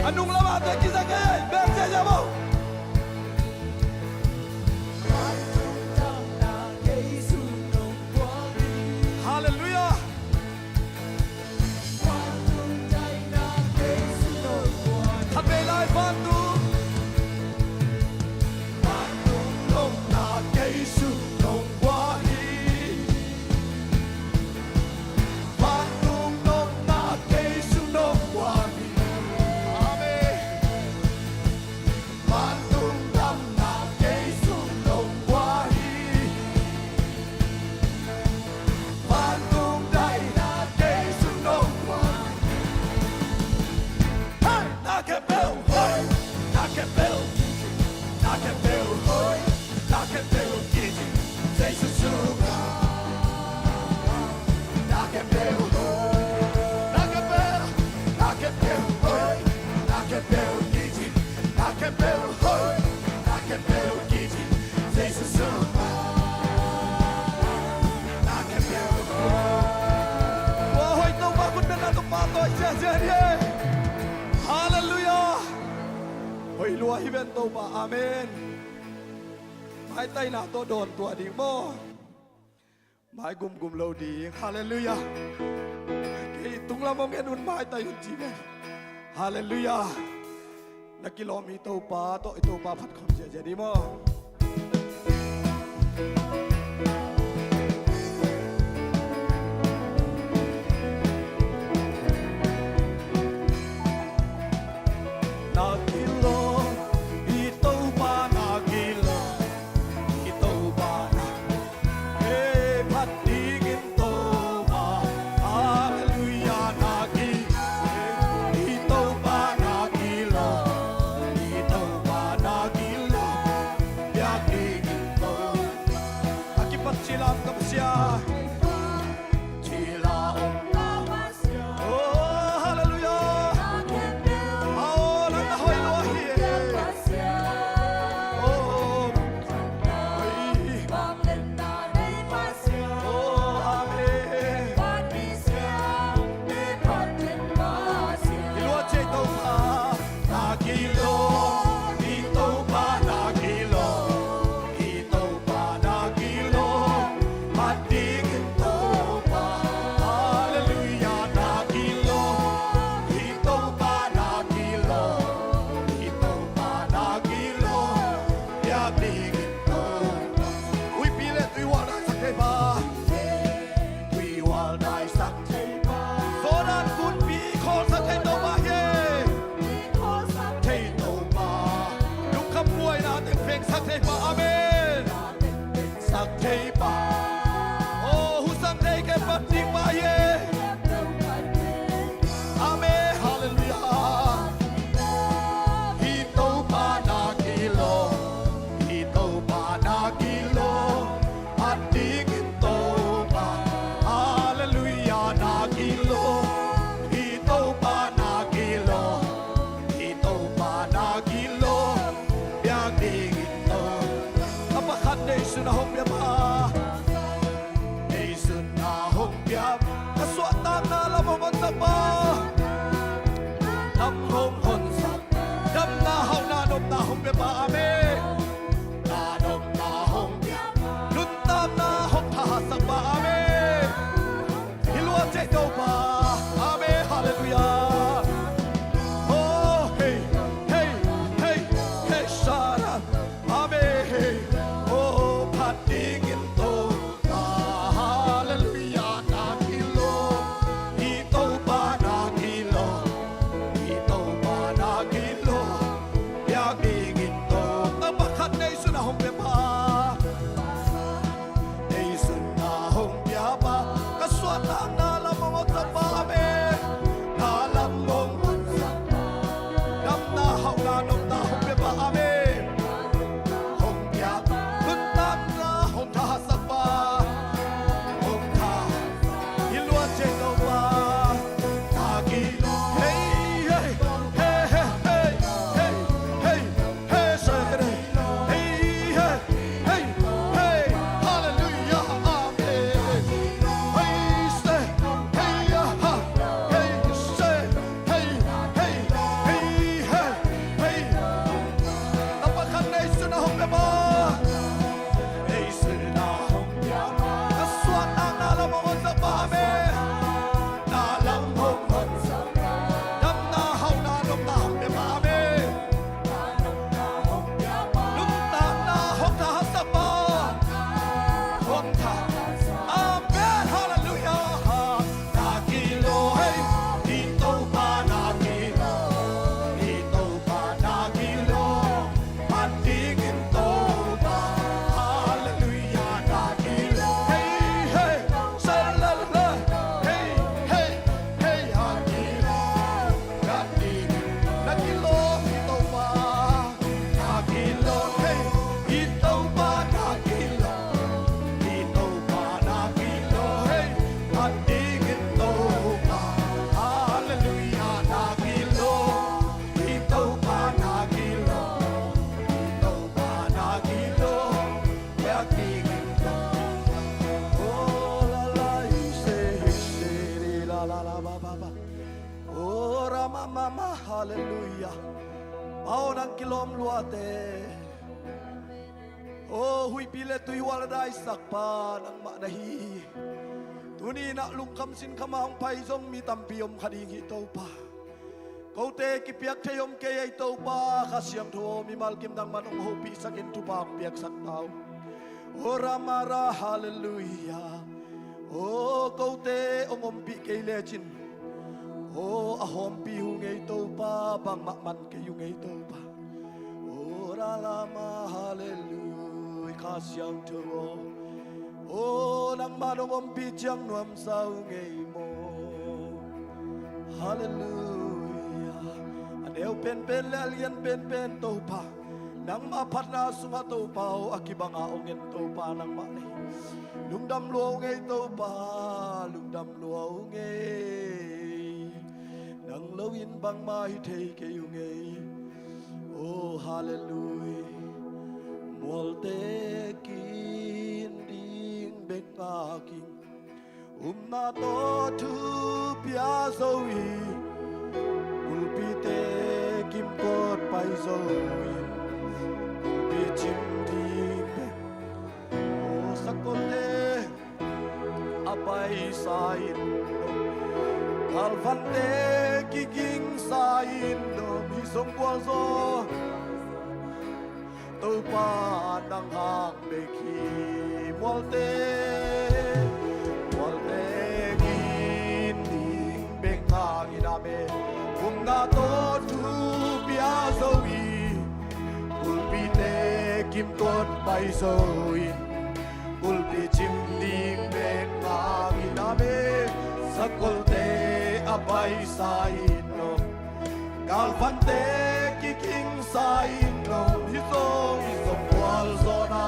Anong lama te kisa kaya berse jabo. Hallelujah. Habelai bantu. Bantu nong na Yesu nong wahi. Bantu nong na Yesu nong wahi. Hallelujah. Hoi lua hi ben to ba amen. Mai tay na to don tua ding mo. Mai gum gum lo ding. Hallelujah. Ki tung la mong en un mai tay un chi ben. Hallelujah. นักกิโลมีตัวปลาตัวไอตัวปลาพัดคำเสียดีมั้งนักกิโลอีตัวปลานักกิโลอีตัวปลาเฮ้พัดดีกินตัวปลาฮาเลลูยานักกิอีตัวปลานักกิโลอีตัวปลานักกิโลอยากดีกินตัวอากิปัจจิลามกับเสียจิลาองโอ้ฮาเลลูยาเอาลังหอยลัวเฮียโอ้เฮ้ยโอ้อาเมนลัวเจโตปานากิโลอีโตปานากิโลอีโตปานากิโลพัดดีกินโตปาฮาเลลูยานากิโลอีโตปานากิโลอีโตปานากิโลอยากดีกินโตอุ้ยปีเล็ดตุยวาได้สักเทปาตุยวาได้สักเทปาโซดานคุณปีขอสักเทโตปาเย่เทโตปาลูกขบวยนะเต็มเพลงสักเทปาอาเมนสักเทปาโอ้หุสักเทแค่ปัดดิปาเย่อาเมนฮาเลลูยาอีโตปานากิโลอีโตปานากิโลพัดดีกินโตปาฮาเลลูยานากิโลอีโตปานากิโลอีโตปานากิโลอยากดีกินโตอัปคัดเดสุนาหงเบียบาเดสุนาหงเบียบกสวดตามนาละมงตบาน้ำหงหนสักดำนาเฮานาดมนาหงเบียบาอาเมนนาดมนาหงเบียบลุนตามนาหงทหารสักบาอาเมนฮิลัวเจโตปาอาเมนฮาเลลูยาโอ้เฮ้เฮ้เฮ้เฮ้ชาดาอาเมนโอ้พัดดีกินโตปาฮาเลลูยานากิโลอีโตปานากิโลอีโตปานากิโลอยากดีกินโตอัปคัดในสุนาหงเบียบาในสุนาหงเบียบากสวดตามนาละมงตบาเมนาละมงดำนาเฮานาดมนาหงเบียบาอาเมหงเบียบลุนตามนาหงทหารสักบาหงทาฮิลัวเจโตปานากิเฮ้เฮ้เฮ้เฮ้เฮ้เฮ้เฮ้เฮ้เซเรเฮ้เฮ้เฮ้เฮ้ฮาเลลูยาอาเมนเฮ้เซเฮ้ยาฮาเฮ้เซเฮ้เฮ้เฮ้เฮ้เฮ้นับคันในสุนาหงเบียบาในสุนาหงเบียบากสวดนางนาละมงตบาเมนาละมงดำนาเฮานาดมนาหงเบียบาเมลุกตามนาหงทหารสักบาหงทาอาเมนฮาเลลูยานากิโลเฮ้อีโตปานากิโลอีโตปานากิโลพัดดีกินโตปาฮาเลลูยานากิโลเฮ้เฮ้เซลาลาเฮ้เฮ้เฮ้นากิโลนากินากิโลอีโตปานากิโลเฮ้อีโตปานากิโลอีโตปานากิโลเฮ้พัดดีกินโตปาฮาเลลูยานากิโลอีโตปานากิโลอีโตปานากิโลอยากดีกินโตโอ้ลาลาเซเซรีลาลาลาบาบาบาโอ้รามามามาฮาเลลูยาเอานังกิโลมลัวเตโอ้หุยปีเลตุยวาลได้สักปานังมาดาฮีตุนีนะลุงคำสินขมาของไพซงมีตำปียมคดีงิโตปา câu tê kí piak thay om kê ai tàu ba khá siam thô mi mal kim dang man ông hô pi sắc in thu ba piak sắc tao o ramara hallelujah o câu tê ông pi kê lê chin o a hom pi hu ngei tàu ba bang mak man kê hu ngei tàu ba o ra lama hallelujah khá siam thô o nang man ông pi chang nuam sao ngei mo hallelujah aneu pen le alien pen tàu ba nang ma phat na sunga tàu pau akibanga ongen tàu ba nang ma nei lung dam luau ngei tàu ba lung dam luau ngei nang lo in bang ma hi thei ke yu ngei oh hallelujah molte kin ding bek na king na to thu pia zoi ulpi te kim kot pai zoi ulpi chim ding o sakote apai sain kalvante kiging sain no mi song kwa zo to pa nang hang be ki molte na to tu bia zoi ulpi te kim tot pai zoi ulpi chim lim be na giname sakol te apai sai no galvante kiking sai no hizo hizo wal zona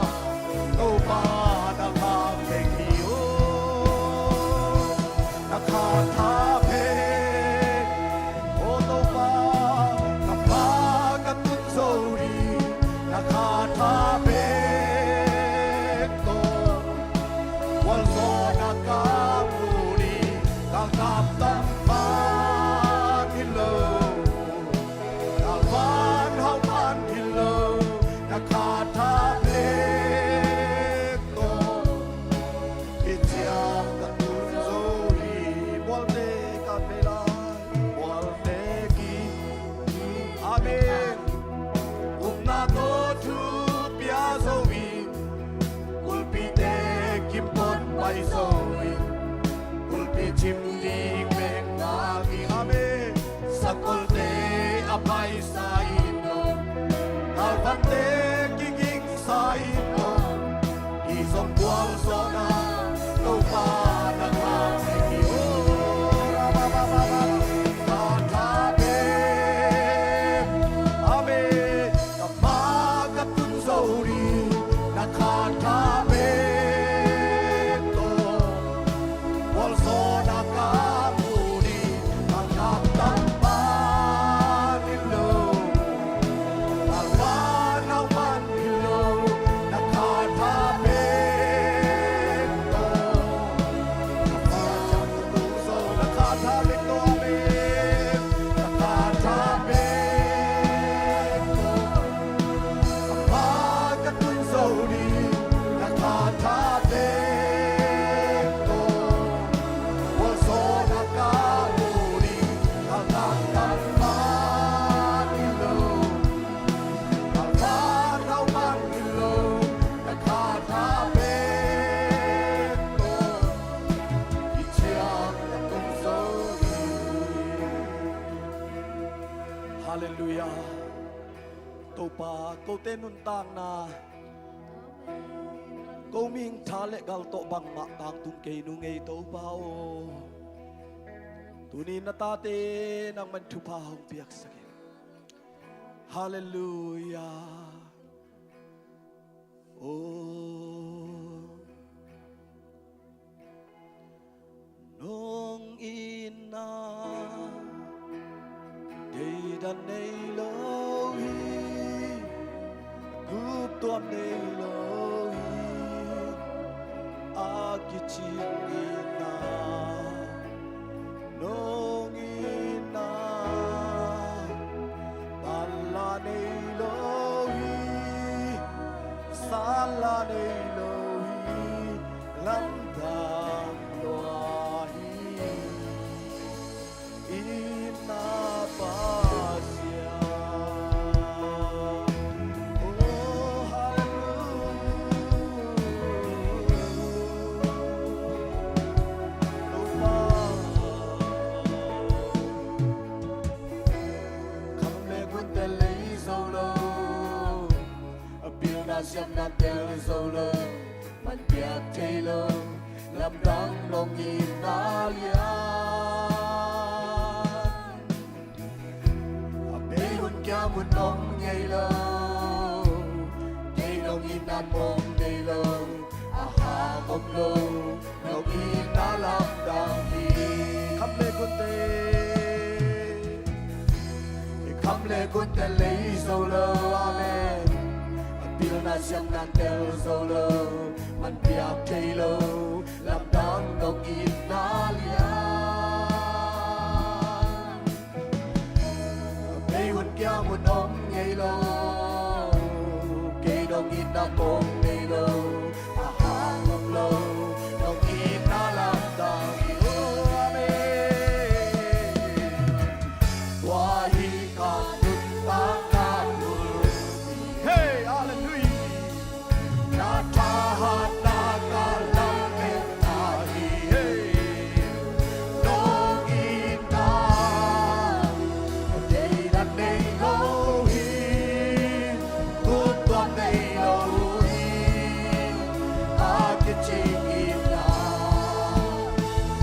no pa na ka me ki o na ka tha hallelujah to pa ko tenun tang na ko ming thale gal to bang ma tang tung ke nu ngei to pa o tunin na ta te nang man thu pa hong piak sakin hallelujah oh nong ina dei dan nei lo hi gup tuam nei lo hi a ki chi ina nong ina balla nei lo hi sala nei lo hi lam dang lo hi ina ba na siam na tel solo man piak tailo lam dang long in nalia abe hun kya mun nong ngei lo ngei long in na mong ngei lo aha ngom lo long in na lam dang hi kham le kun te kham le kun te le solo amen Pil na siyam na tel solo man piak tailo lam dang dong in nalia Bay hun kya mun ong ngei lo Kay dong in na mong ngei lo Aha ngom lo dong in na lam dang oh amen Tua hi ka nun ta ka Hey, hallelujah. Na tahan na kalamit tahi. Hey, long ina. Day na day lohin. Good one day lohin. Agaching ina.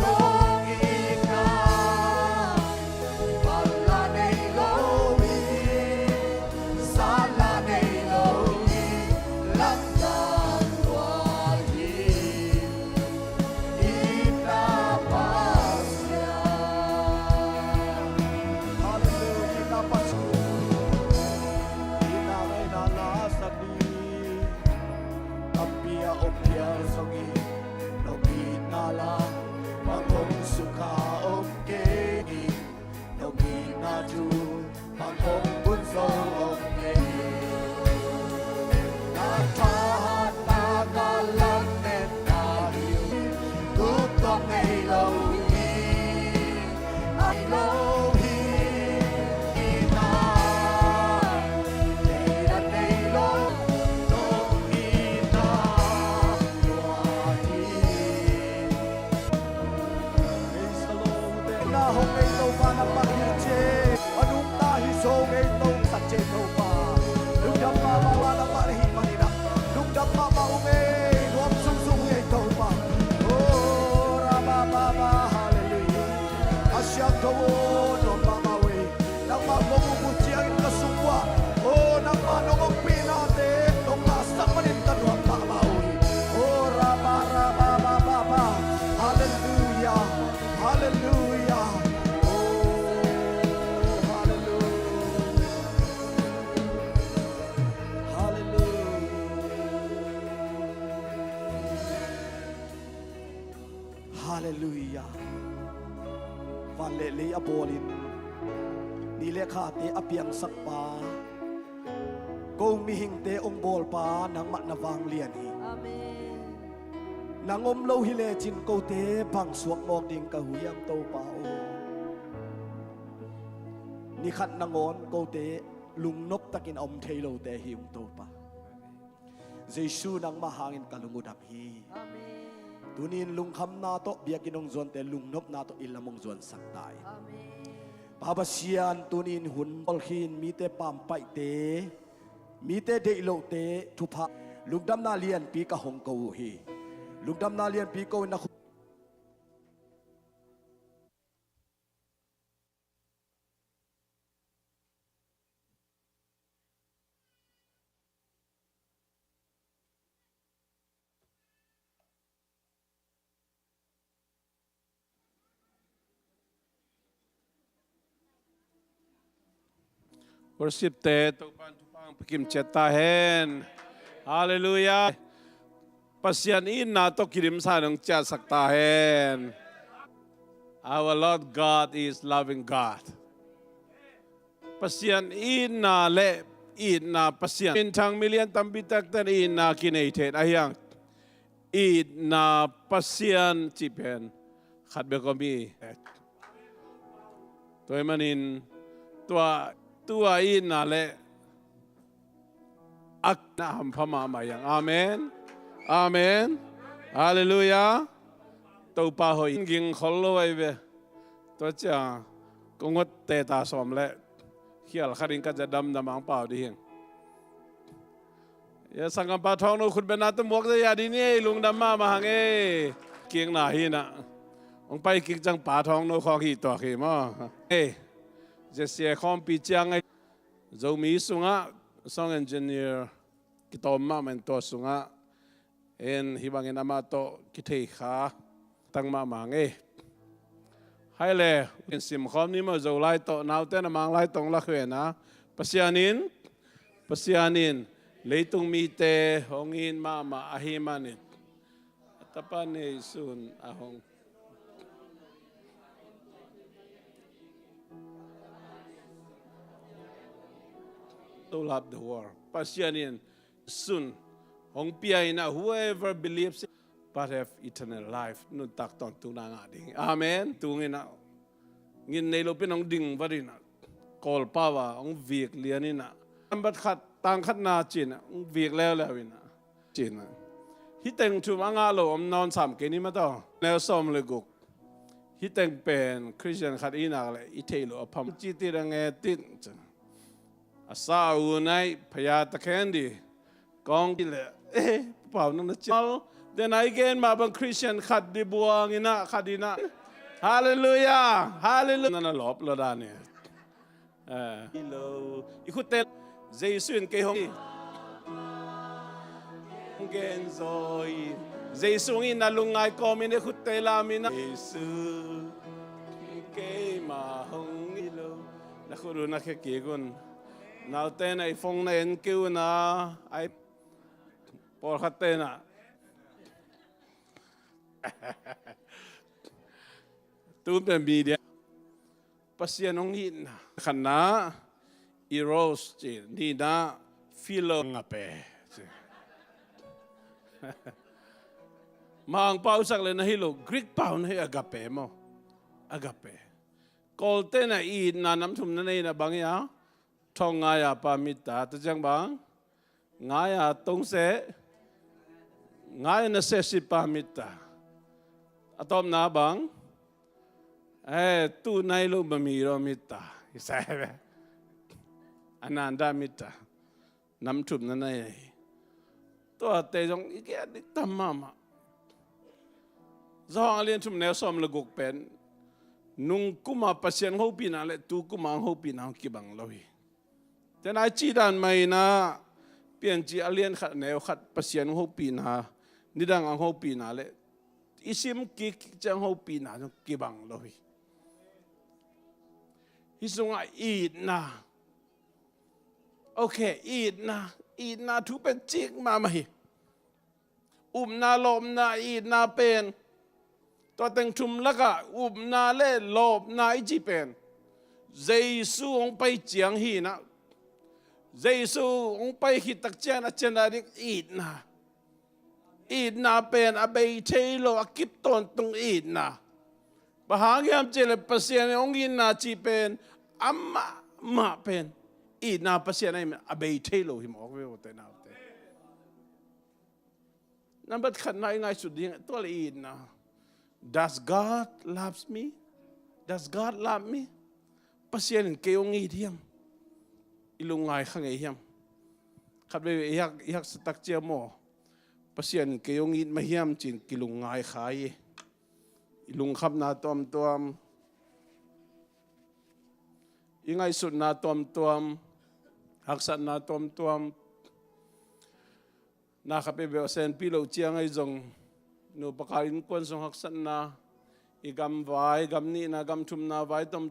Long ina. Pala day lohin. Sala day lohin. Lamdang wahin. Inapasya. Hallelujah. Inapasya. Inamay na nasabi. Apia opia songi. Nogin na lang. Magong suka okay. Nogin na tu. Magong bunso okay. Natahan na kalamit tayo. Gutong Elohim. Elohim. Ina. Kailan Elohim. Nung ina. Luwahin. Praise the Lord. Nahong ito pa na pag-iche. Anong tahisong ito sa cheto pa. Lugdam pa mawala parihin manina. Lugdam pa maungay. Huwag susungay ito pa. Oh, rabababa, hallelujah. Asyang tawon, no mamawi. Nang magmumubuti ang kasungwa. Oh, nang manong pinate. Nung masak manintan, huwag mamawi. Oh, rabababa, hallelujah. Hallelujah. Oh, hallelujah. Hallelujah. Vanlele abolin. Nilekhate apiang sakpa. Kung mihingte ong bol pa nang matnavang lian hi. Amen. Nangom lo hile chin ko te bang suak mok ding kahuyam to pa o. Ni khat nangon ko te lung nop takin om thailo te hiung to pa. Jesu nang mahangin kalungudap hi. Amen. Tunin lung kham na to biakinong zon te lung nop na to ilamong zon saktai. Amen. Babasian tunin hun olhin mite pampai te mite deilo te thupa lugdam na lian pi ka hong ko hi. Lugdam na lian pi ko na Worship te tupan tupang pikim cheta hen. Hallelujah. Pasyan in na to kirim sanong cha sakta hen. Our Lord God is loving God. Pasyan in na le in na pasyan. In tang million tambitak tan in na kinaitet ayang. In na pasyan chipen. Khatbe komi. Toy manin tua in na le ak na ham phama mayang. Amen. Amen. Hallelujah. Tau pa hoi ging kholo ai ve. To cha kongot te ta som le khial kharin ka jadam namang pau di hing. ya sangam pa thong no khut bena to mok ya di ni lung dam ma ma hang e kieng na hi na ong pai kik jang pa thong no kho hi to khi mo e je sia khom pi chang ai zo mi sunga song engineer ki tom ma men to sunga en hi bang en ama to ki thei kha tang ma ma nge hai le in sim khom ni mo zo lai to nau te na mang lai tong la khwe na pasianin leitung mi te hongin mama ahimanit tapane sun ahong to love the world pasianin sun hong piai na whoever believes but have eternal life nun tak ton tu na nga ding amen tu ngina ngin nei lo pinong ding varina kol pawa ong viek lianina ambat khat tang khat na chin viek leo lewina chin hi teng chu anga lo om non sam ke ni ma to leo som le guk hi teng pen christian khat ina le i thelo pham chi ti ra nge tin asa u nai phaya ta candy kong ti le pau nang na chal then again ma bang christian khat di buang ina khadina hallelujah hallelujah na lop lo da ne hello ikutel Jesus kay hong gen zoi Jesus in nalungay komin e khutela mina Jesus kay ma hong ilo nakuru na kekigon now ten ay fong na NQ na ay por khatena tupen media pasyanong hin kana Eros ni na philo ngape mang pau sak le na hilo Greek pau na agape mo agape kolte na I na nam thum na nei na bang ya thong nga ya pa mita ta jang bang nga ya tong se nga na se si pa mita atom na bang tu nai lo bamiro mita isabe ananda mita nam thup na nai to te jong ike dik tamama zong alien thum ne som le gok pen nung kuma pasien ho pi na le tu kuma ho pi na ki bang lohi ten ai chi dan mai na pian chi alien khat ne khat pasien ho pi na ni dang ang ho pi na le isim ki chang ho pi na ki bang lohi hisunga I na okay eat na tu pen chik ma mai na lom na eat na pen to teng thum laka na le lob na I ji pen Jesu ong pai chiang hi na Jesu ong pai hi tak chen a chen a dik eat na pen a bei thelo a kip ton tung eat na bahagyam chele pasien ong in na chi pen amma ma pen I na pasien ai abei thelo him ok ve te na te number khat na ngai su ding to le I na does God loves me does God love me pasien ke ong I thiam ilungai khang ei hiam khat be yak stak che mo pasien ke ong I ma hiam chin kilungai khai ilung khap na tom ingai su na tom haksat na tom na khape be sen pilo chiang ai jong no pakarin kon song haksat na igam vai gam ni na gam thum na vai tom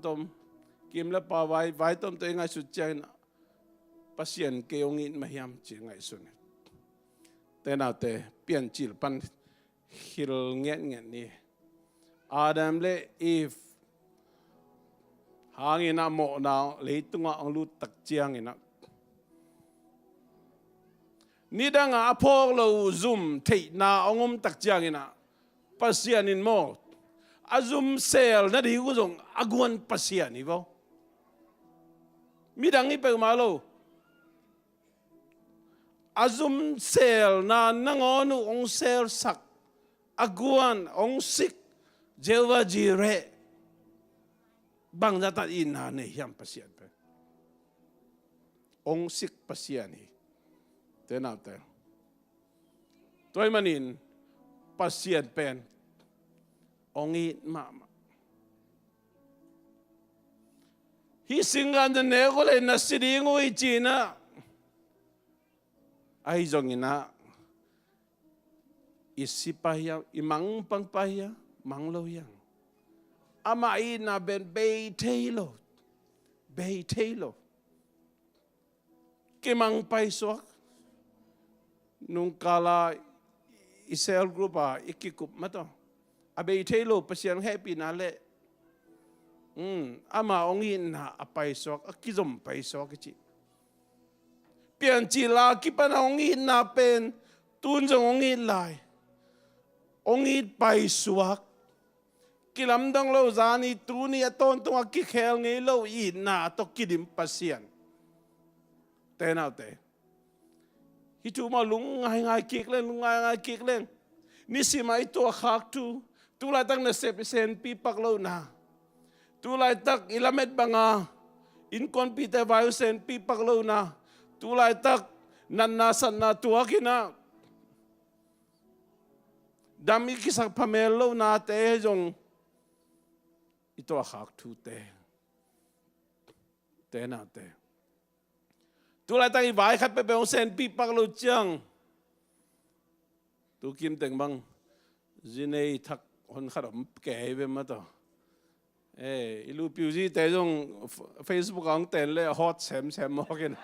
kim la pa vai tom to ingai su chiang pasien ke ong in mahiam chi ngai su ne te na te pian chil pan hil nget ni Adam le Eve hangina mo na leitunga ang lut tak chiang ina nidanga apolo zoom thei na ongom tak chiang ina pasianin mo azum sel na di guzong aguan pasian ibo midang ipe malo azum sel na nangonu ong sel sak aguan ong sik Jehovah Jireh bang data ina ne hiam pasian pe ong sik pasian hi te na te Toy manin pasien pen ongi mama. Hi singan de negole na sidingo ichina. Ai zongina isipaya imang pangpaya manglo yang. Ama ina ben bay tailo. Bay tailo. Kimang paisok nung kala isel grupa ikikup mato. Abay tailo pasyan happy na le. Ama ongin na apaisok akizom paisok ichi. Pian chila kipan ongin na pen tunjong ongin lai. Ongin paisok kilamdang lo zani tuni aton tung akikhel ngi lo ina to kidim pasyan. Tenaw te. Hitu ma lung ngai kik len. Nisi ma ito khak tu. Tulay tak na sepisen pipak lo na. Tulay tak ilamet banga incompetente virusen pipak lo na. Tulay tak nanasan na tuwakina. Dami kisak pamelo na te jong ito khak tu te. Tenaw te. Tulay tak ibay kat pepe ong sen pipak lo chang. Tu kim teng bang zinay tak hon kharam kay be ma to. Ilu piuji te jong Facebook ang ten le hot sem mo ken.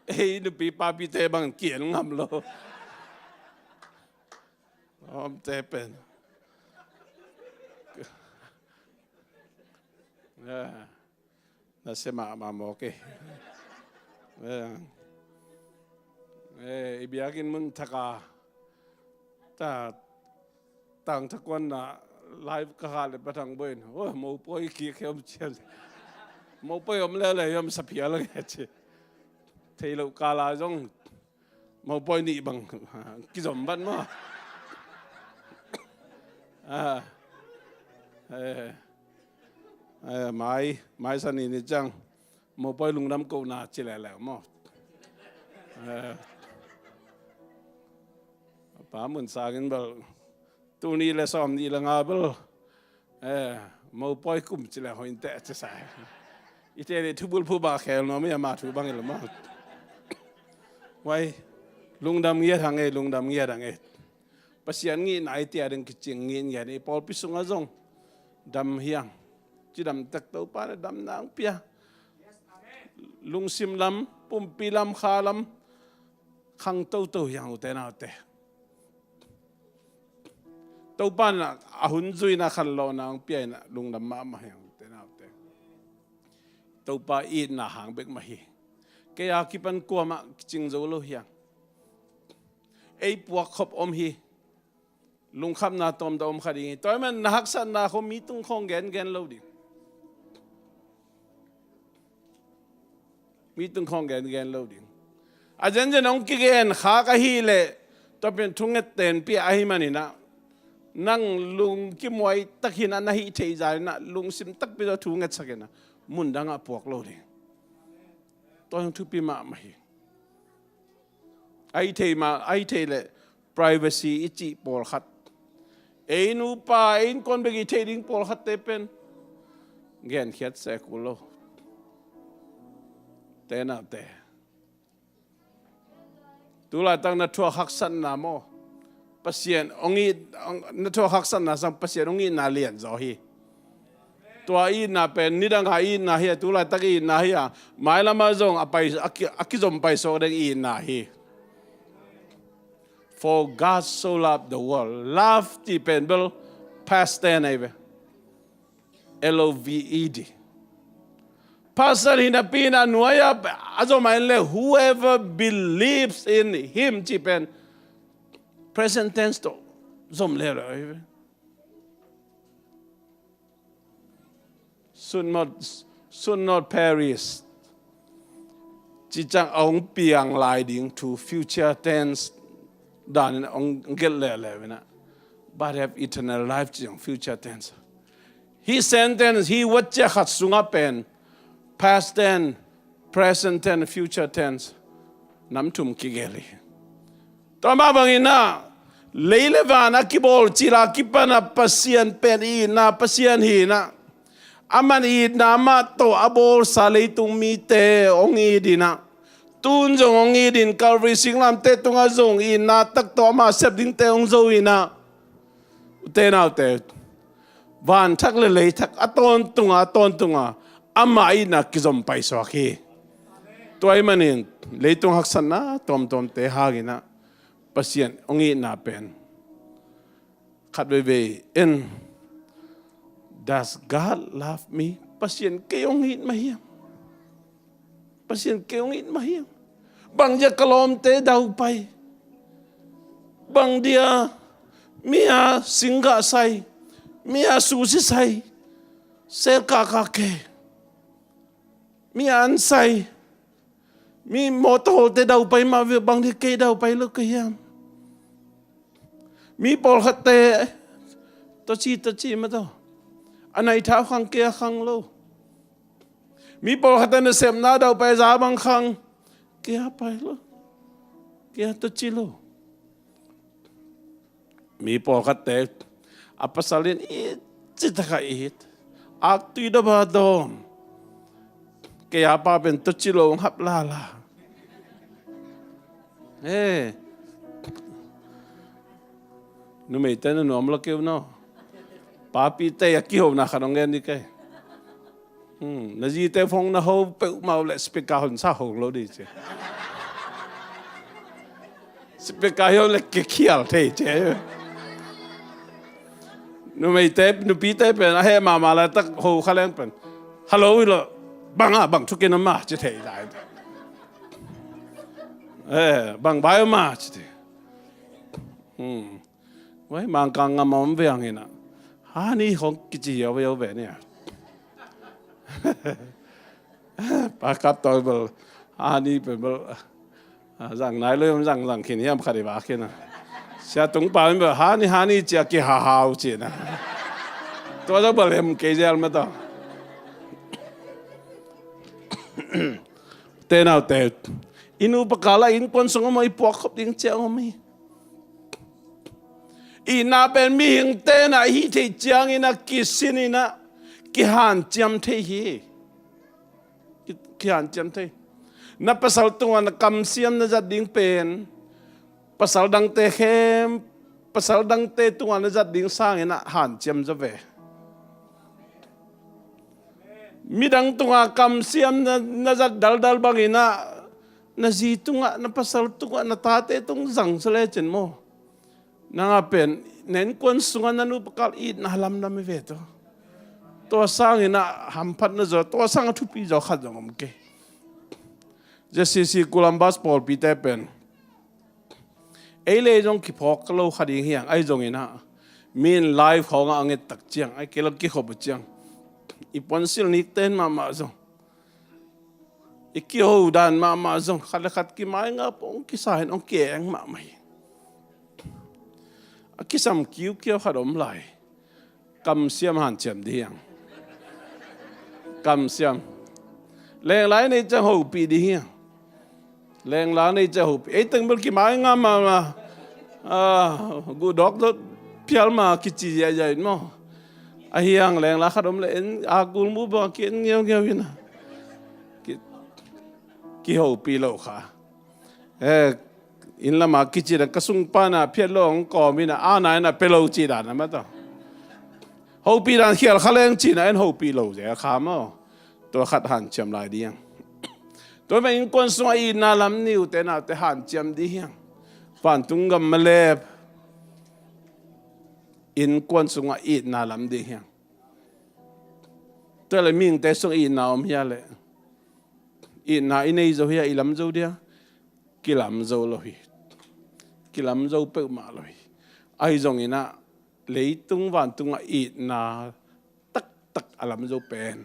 Ilu pi papi te bang kien ngam lo. Te pen. Nasi mo ke. Ibiyakin mun taka ta tang takwan na live kahale patang boin. Oh mau poi ki kem chel. Mau poi le yom sapia lang eche. Thelo kala jong mau poi ni bang ki zom ban mo. Mai san ini chang mau poi lung nam ko na chile le mo. Pa mun sagin bal tu ni le som ni la ngabel mau poi kum chile ho inte che sai. Ite le tubul pu ba khel no me ma tu bang le mo. Wai lung dam ngia thang e lung dam ngia dang e. Pasian ngi nai tia deng kiching ngi ngia ni pol pisung azong dam hiang. Chi dam tak tau pa dam nang pia. Lung sim lam pum pilam khalam khang tau yang ute na te. Tau pa na ahun zui na khan lo na ang pia na lung dam ma yang ute na te. Tau pa I na hang bek ma hi. Kaya kipan ko ma kiching zo lo hiang. Ei puak khop om hi. Lung kham na tom da om khadi. Toy man na haksan na ko mitung khong gen lo di. Mitung khong gen lo di. Ajan jan ong kigen kha ka hi le to pen thunget ten pi a hi mani na. Nang lung ki moi takhin na hi thei zai na lung sim tak pi do thunget sakena. Mun danga puak lo di. Toy thu pi ma hi. Ai thei le privacy ichi por khat. Ein upa ein kon begi trading por khat te pen. Gen khiat se kulo. Te na te. Tula tang na thua haksan na mo. Pasien ongi na thua haksan na sang pasien ongi na lian zo hi. Tua I na pen nidang ha I na hi tula tak I na hi mai lama zong apai akizom pai so deng I na hi. For God so loved the world. Love dependable past tense. LOVED. Pasal hinapina nuaya azo mainle whoever believes in him chipen present tense to zom lero. Soon not perish. Chichang ong piang liding to future tense. Dan on get le but have eternal life in future tense. He sentence he watcha khatsunga pen past tense, present tense, future tense. Nam tum kigeli. ตัวมาบางอินะเลยเลวานะกิบอลจิรากิปนะปัสยันเป็นอีนะปัสยันฮีนะอามันอีนะมาโตอบอลสาเลตุมีเตองอีดีนะตุนจงองอีดินคาร์วิสิงลามเตตุงอาจงอีนะตักตัวมาเสพดิงเตองโจอีนะเตนาเตวันทักเลยทักอตอนตุงอาอามาอีนะกิจอมไปสวากีตัวไอ้มันเองเลยตุงหักสันนะตอมเตหากินะปัสยันองอีนะเป็นขัดเวเอ็น Does God love me? Pasien kayong hit mahiyam. Pasien kayong hit mahiyam. Bang dia kalom te daw pay. Bang dia mia singa say. Mia susi say. Sel kakake. Mia ansay. Mi moto te daw pay ma bang dia kay daw pay lo kayam. Mi pol hate to chi ma to. อันไหนท้าขังเกียขังโลมีปอขัดในเสมนาดาวไปจาบังขังเกียไปโลเกียตุจิโลมีปอขัดเตะอัปสาลินอีจิตกะอีดอักตุยดบาดอมเกียป้าเป็นตุจิโลหับลาลานุ่มเต้นนุ่มละเกี่ยวเนาะPaupi te akiho na kanongen ni kay. Naji te phong na ho pe mau le spekahon sa ho lo di che. Spekahon le kikial te che. Nu mai te nu pi te pe na he ma la tak ho khaleng pen. Hello lo bang thukin ma che te dai. Bang bai ma che te. Wai mang kang ngam veang ina. นี่ของกิจเยาวแบบเนี่ยปากกับตัวเบลนี่เป็นเบลสั่งนายเลยมันสั่งขินเยี่ยมขัดดีบ้าขึ้นนะเสียตรงป่าเป็นเบลนี่จะกี่หาวจีนะตัวเจ้าเบลเอ็มเกจเอลมาต่อเต้นเอาเต้อินูปากาลอินคนส่งมาอีพวกขับดิ้งเจ้าไม่อีน่าเป็นมีหิงเตนะฮิตจังอินะกิสินินะกิหันจำเทียกิหันจำเทียนับภาษาตัวนักคำเสียมนัจัดดิ้งเป็นภาษาดังเตเข้มภาษาดังเตตัวนัจัดดิ้งสร้างอินะหันจำจะเวมีดังตัวคำเสียมนัจัดดัลบางอินะนัจีตัวนับภาษาตัวนัตาเตตุงสังเสลจินโมนางเป็นเน้นคนสุงนันอุปการอีน่าลำดำไม่เวทตัวสร้างอินะหัมพัดนั่นจะตัวสร้างทุกปีจะขัดจังมั้งเกzcccolumbus Paupiแต่เป็นเลยจงคิดพอกเราขัดยังเฮียงไอ้จงอินะมีนไลฟ์ของอังเงตักเจียงไอ้เกลักกี่ขบเจียงอีปอนซิลนิกเต้นมาจงอีกี่หูดันมาจงขัดกี่ไม้งับองกี่สายองเก่งมาไม่กิสามคิวเกี่ยวขนมไหลกำเสียมหันเจียมดียังกำเสียมแรงไหลในจะหูปีดียังแรงไหลในจะหูปีตึงเมื่อกี้มางามมากูดอกตัวเพียลมากิจใหญ่ๆมั้งไอ้ยังแรงไหลขนมเลยอากูมูบอกกินเงี้ยวๆนะกี่หูปีโลค่ะอินละมากิจดังกระสุนปานะเพียรลงก่อมีนะนายนะเปโลจีดานะมาต่อหูปีดันเขียนขะเลงจีนะเอ็นหูปีโลเจ้าข้ามตัวขัดหันเจียมลายดียังตัวเป็นคนสมัยอินนาลำนิวแต่น่าแต่หันเจียมดียังฝันตุงกับมาเลบอินคนสมัยอินนาลำดียังตัวเลยมิ่งแต่สงอินนาอมเฮียเลยอินนาอินในจะเฮียอิลำจูเดียกิลำจูเลยกิลำจูเปิดมาเลยไอ้จงอินะเลยตุงวันตุงอินาตักอลำจูเป็น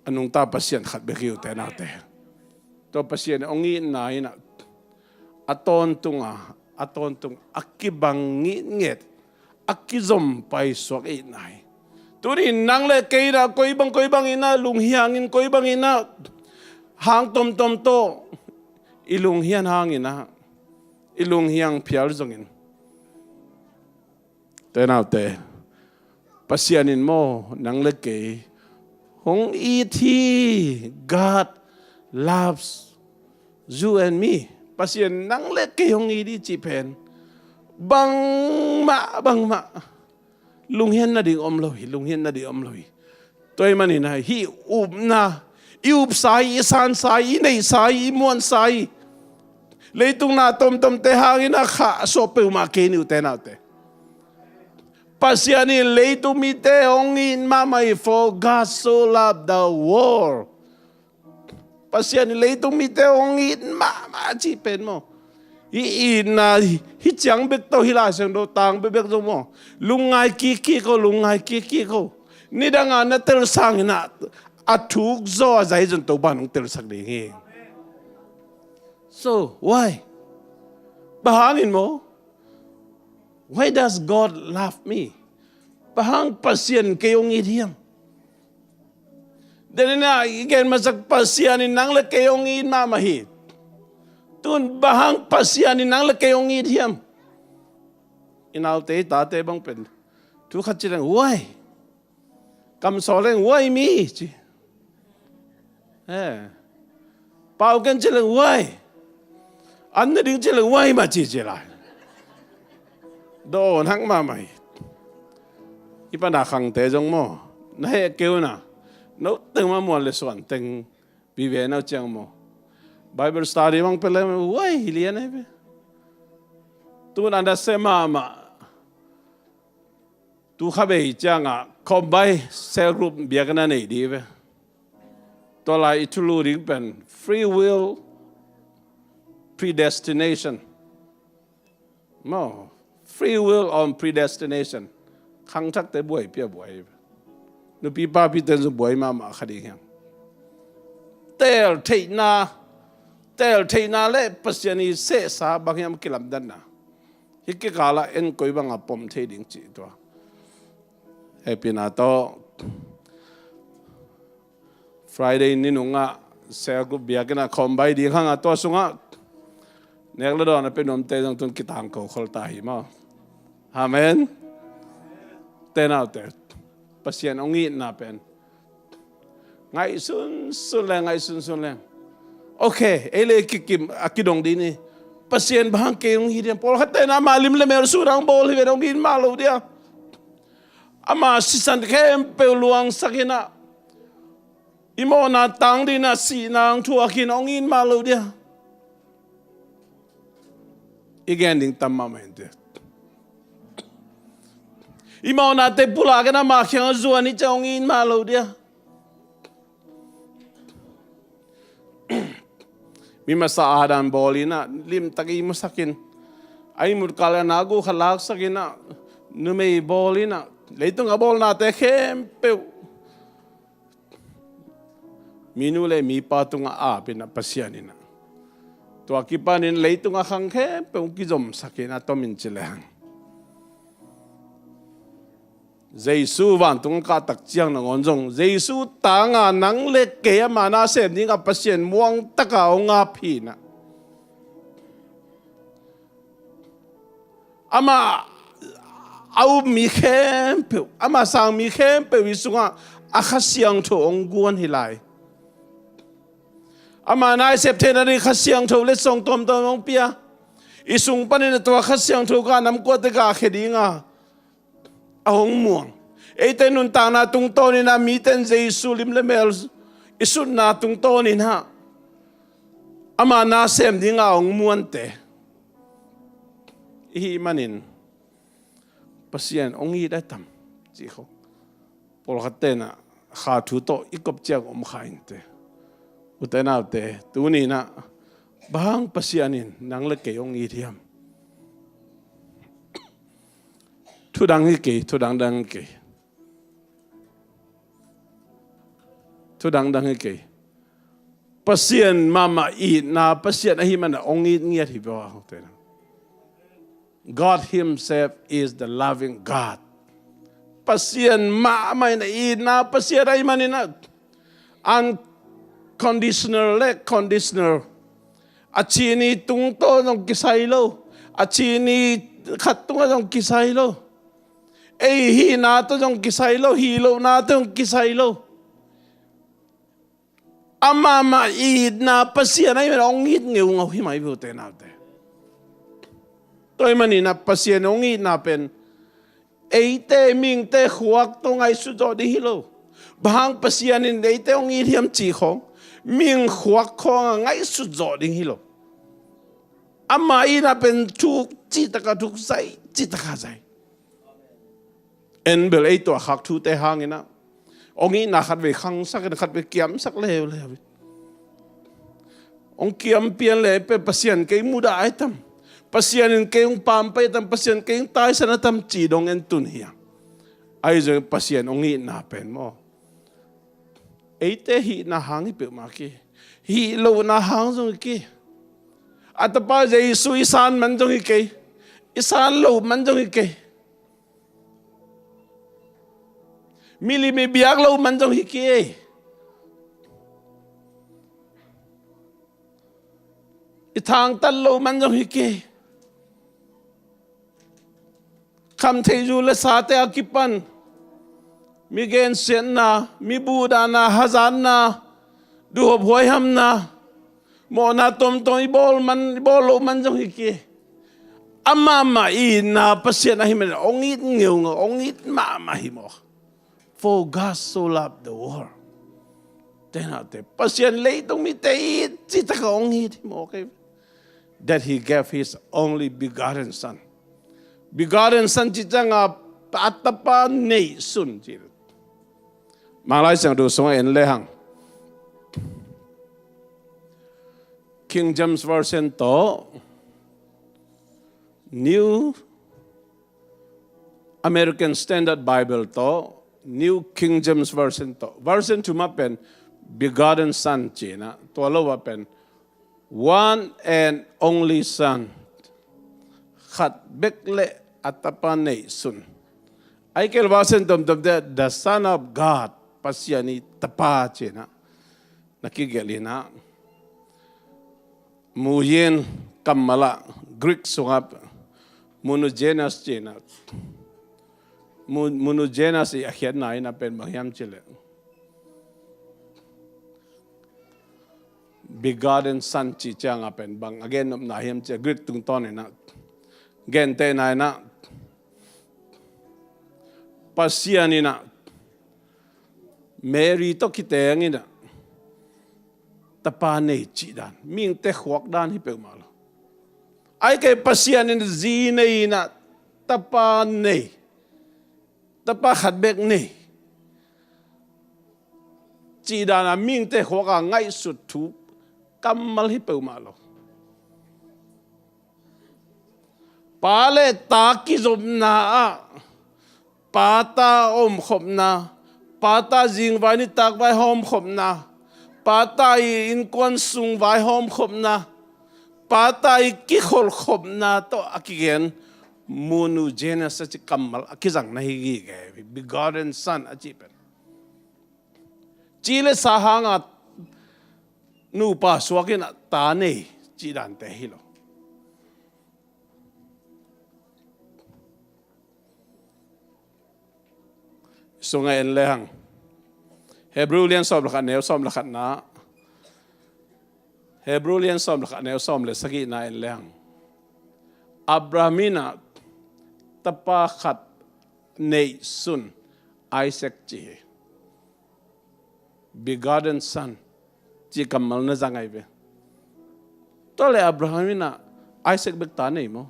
อันนุ่งตาพัศยันขัดเบกิวแต่นาเตตัวพัศยันองอินาอินะอัตอนตุงอักกิบังงิเงตอักกิจมไปสวกอินาตัวนี้นั่งเลยเกย์นะคอยบังอินะลุงเฮียงินคอยบังอินะหางตมโตอิลุงเฮียนหางอินะ ilung hiang phial zongin te nào te pasianin mo nang le ke hong i thi God loves you and me pasian nang le ke hong i di chi pen bang ma lung hian na ding om loi tôi mà nhìn này hi na up sai san sai nei sai muan sai lấy tung na tom te hangin na kha so pe ma ke ni te na te pasiani lấy tung mi te ong in ma mai for God so loved the world pasiani lấy tung mi te ong in ma chi pen mo hi na hi chang bek to hi la sang do tang bek zo mo lungai ki ko ni danga na tel sang na athuk zo zai jon to ban tel sak ding hi so why bahangin mo why does God love me bahang pasien kayong idhiam then na again masak pasianin nang le kayong in mamahi tun bahang pasianin nang le kayong idhiam inaute tate bang pen tu khachilang why kam soleng why me chi pau kan chilang why an ding chilang why ma chi lai do hang ma mai ipana khang te jong mo na he keu na no teng ma mo le swan teng bi ve na chang mo bible study bang pele why lian he tu na da se ma tu khabe chang a combine cell group biak na nei di ve to lai itulu ring pen free will predestination no free will on predestination khang thak te buai pia buai nu pi pa pi ten zo buai ma khadi hyang tel theina le pasiani se sa bangyam kilam dan na hikki kala en koi banga pom the ding chi to happy na to Friday ninunga cell group biakina combine di hanga to sunga nek la don pe nom te jong tun kitang ko khol ta hi ma amen ten out there pasien ongi na pen ngai sun leng okay ele kikim akidong di ni pasien bang ke ong hi den pol khatte na malim le mer surang bol hi verong in malo dia ama sisan kem pe luang sakina imo na tang di na si nang thua kin ong in malo dia igen ding tamma mente imo na te pula kana ma khyang zuan ni chong in malo dia mi masa adam bolina lim taki musakin ai mur kala nagu khalak sakina numei bolina leitung abol na te khem pe minule mi patunga a pina pasianina to akipanin leitunga khangkhe pe ukizom sakina tomin chilang Giêsu van tung ka tak chiang na ngonjong Giêsu tanga nang le ke mana se ni ka pasien muang taka onga phina ama au mi khem pe ama sang mi khem pe wisunga akhasiang tho ongguan hilai ama nai september ni khasiang tho le song tom ong pia isung panin to khasiang tho ka nam ko te ka khedinga ahong muang ete nun ta na tung to ni na miten Giêsu lim le mel isun na tung to ni na ama na sem dinga ong muan te hi manin pasien ong hi da tam chi kho pol khatena kha thu to ikop chang om khain te utena te tu ni na bang pasianin nang le ke ong hi thiam thu dang ke thu dang ke thu dang ke pasien mama i na pasien hi man ong i ngiat hi ba te God himself is the loving God pasien ma mai na i na pasien ai manina unconditional le conditional achini tung to nong kisai lo achini khatunga jong kisai lo ei hi na to jong kisai lo hi lo na to jong kisai lo ama ma I na pasien ai ong it ngeu ngau hi mai bu te na te toi mani na pasien ong it na pen ei te ming te khuak to ngai su do di hi lo bang pasien in ei te ong it hiam chi khong ming khuak khong ngai su do ding hi lo ama ina pen tu chi ta ka tu sai chi ta ka sai en bel ei to khak thu te hang ina ong i na khat ve khang sak na khat ve kiam sak le le ong kiam pian le pe pasien ke muda ai tam pasien in ke ong pam pe tam pasien ke ong tai sana tam chi dong en tun hia ai je pasien ong i na pen mo ei te hi na hang pe ma ki hi lo na hang zo ki atapa je su isan man jong ke isan lo man jong ke mili me biak lo man jong ke ithang tan lo man jong ke kham thei ju le sa te akipan mi gen sen na mi bu da na hazan na du hop hoi ham na mo na tom tom bol lo man jong ki ama ma I na pasien hi men ong it ngeu ong it ma hi mo for God so loved the world then te pasien le tong mi te chi ta ka ong it mo okay that he gave his only begotten son chi changa atapa nei sun chi malai sang du song en le hang King James Version to New American Standard Bible to New King James Version to version to mapen begotten son china to lo pen one and only son khat bekle atapane sun ai kel version tom the son of God pasiani tapa china nakigelina muyen kamala Greek sungap monogenes china monogenes I akhiat na ina pen mahyam chile begotten son chi chang apen bang again na hiam che Greek tung ton na gen te na na pasiani na Mary to kiteng ina tapa nei chi dan ming te khwak dan hi pe mal ai ke pasian in zi nei na tapa nei tapa khat bek nei chi dan a ming te khwak ngai su thu kamal hi pe mal pale ta ki zob na pata om khop na pata jing vai ni tak vai hom khop na patai in kon sung vai hom khop na patai ki khol khop na to akigen munu genes chi kamal akizang na hi ge begotten son achi pen chile sahanga nu pa swakin ta ne chi dan te hilo sunga en lehang Hebrewian som lakhat neo som lakhat na Hebrewian som lakhat neo som le sagi na en lehang Abrahamina tapa khat nei sun Isaac chi begotten son chi kamal na zangai be to le Abrahamina Isaac bek ta nei mo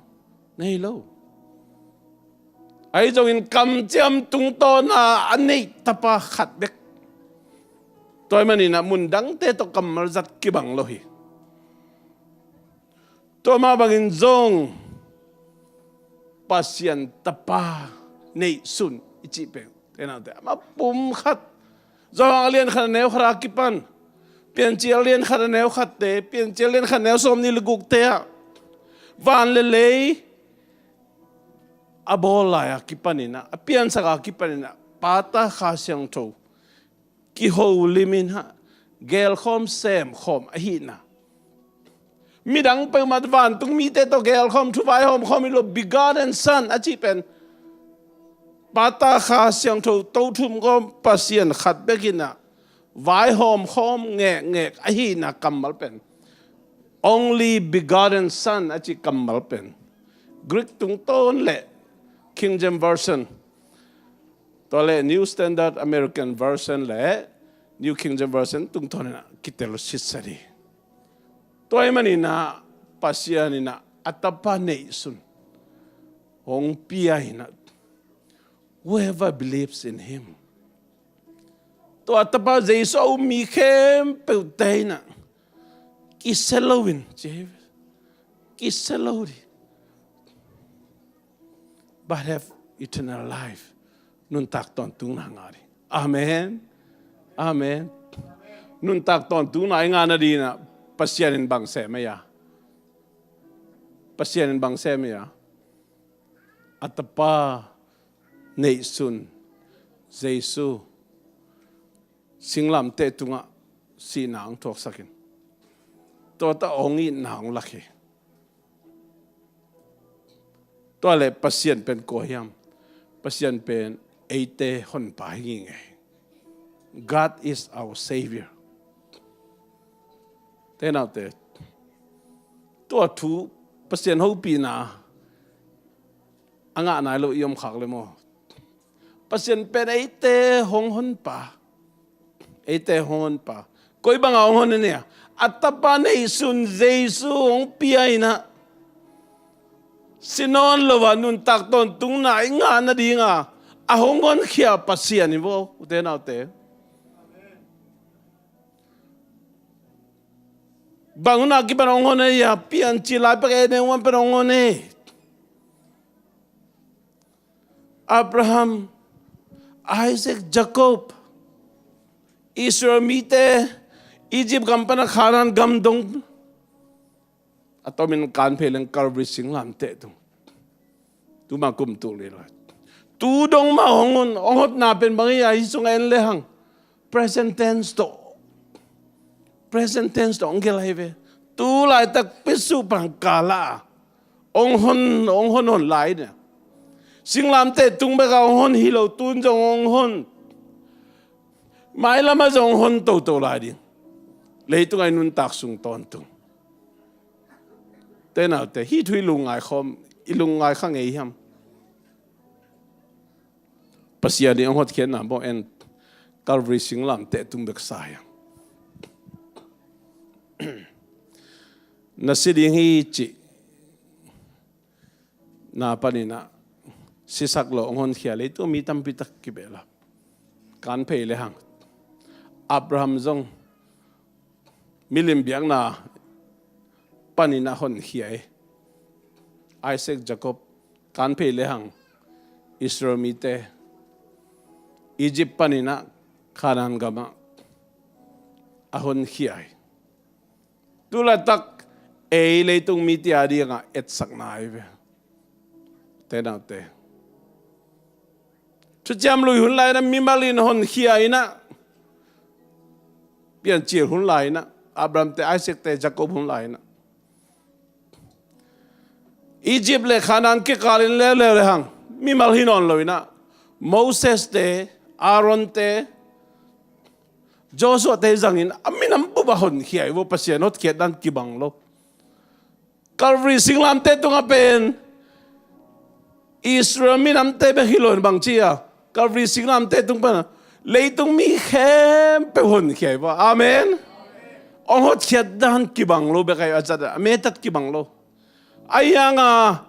nei lo ai jong in kam cham tung to na anei tapa khat bek toy mani na mundang te to kamal zat ki bang lo hi to ma bangin zong pasien tapa nei sun ichi pe tena te ma pum khat zong alien khan neu khara kipan pian chi alien khara neu khat te pian chi alien khan neu som ni luguk te van le lei abola ya kipanina pian saka kipanina pata kha siang tho ki ho limin ha gel khom sem khom a hi na mi dang pe mat van tung mi te to gel khom thu vai hom khom lo begotten son achi pen pata kha siang tho to thum ko pasien khat begina vai hom khom nge a hi na kamal pen only begotten son achi kamal pen Greek tung ton le King James version to le New Standard American version le New King James version tung ton na kitel sisari toy manina pasianina atapa nei sun hong piaina whoever believes in him to atapa jesu mi khem peutaina kiselowin jev kiselowri but have eternal life nun tak ton tung na ngari amen amen nun tak ton tung na ngana dina pasyanin bang semaya pasyanin bang semaya atapa nei sun jesu singlam te tunga si nang thok sakin to ta ongi nang lakhi to le pasien pen ko hiam pasien pen eite hon pa nge God is our savior thế nào thế tua thu pasien hậu pi na anga nai lo yom khak le mo pasien pen eite hong hon pa eite hon pa koi bang hong hon ne atapa nei sun jesu hong pi ai na sinon lo wa nun tak ton tung na nga na di nga a hong hon khia pasien ni vo thế nào thế banguna ki parongone ya pian chila pe ne wan parongone Abraham Isaac Jacob Israel mite Egypt kampana kharan gam dong atomin kan phelen Calvary singlam te tu ma kum tu le la tu dong ma hongon ongot na pen bangi ya hisung en le hang present tense to ongel heve tu lai tak pisu pang kala ong hon hon lai ne singlam te tung ba ka ong hon hilo tun jong ong hon mai lama jong hon to lai di le tu ai nun tak sung ton tung te na te hi thui lungai khom ilungai khang ei ham pasia ni ong hot khen na bo en Calvary singlam te tung bek sai nasiding hi chi na panina sisak lo ngon khiale to mi tam pitak kibela kan phei le hang Abraham zong milim biang na panina hon khiai Isaac Jacob kan phei le hang Israel mi te Egypt panina khanan gama ahon khiai tula tak ei leitung mi ti adi nga et sak nai ve te na te chu jam lui hun lai na mi malin hon khiai na pian chi hun lai na Abraham te Isaac te Jacob hun lai na Egypt le khanan ke kalin le hang mi mal hinon loina Moses te Aaron te Joshua te zangin aminam bu ba hon khiai wo pasianot ke dan ki bang lo Calvary singlam te tunga pen Israel minam te be hilon bang chia Calvary singlam te tung pa leitung mi khem pe hon khiai ba amen ong hot khiat dan ki bang lo be kai achada me tat ki bang lo ayanga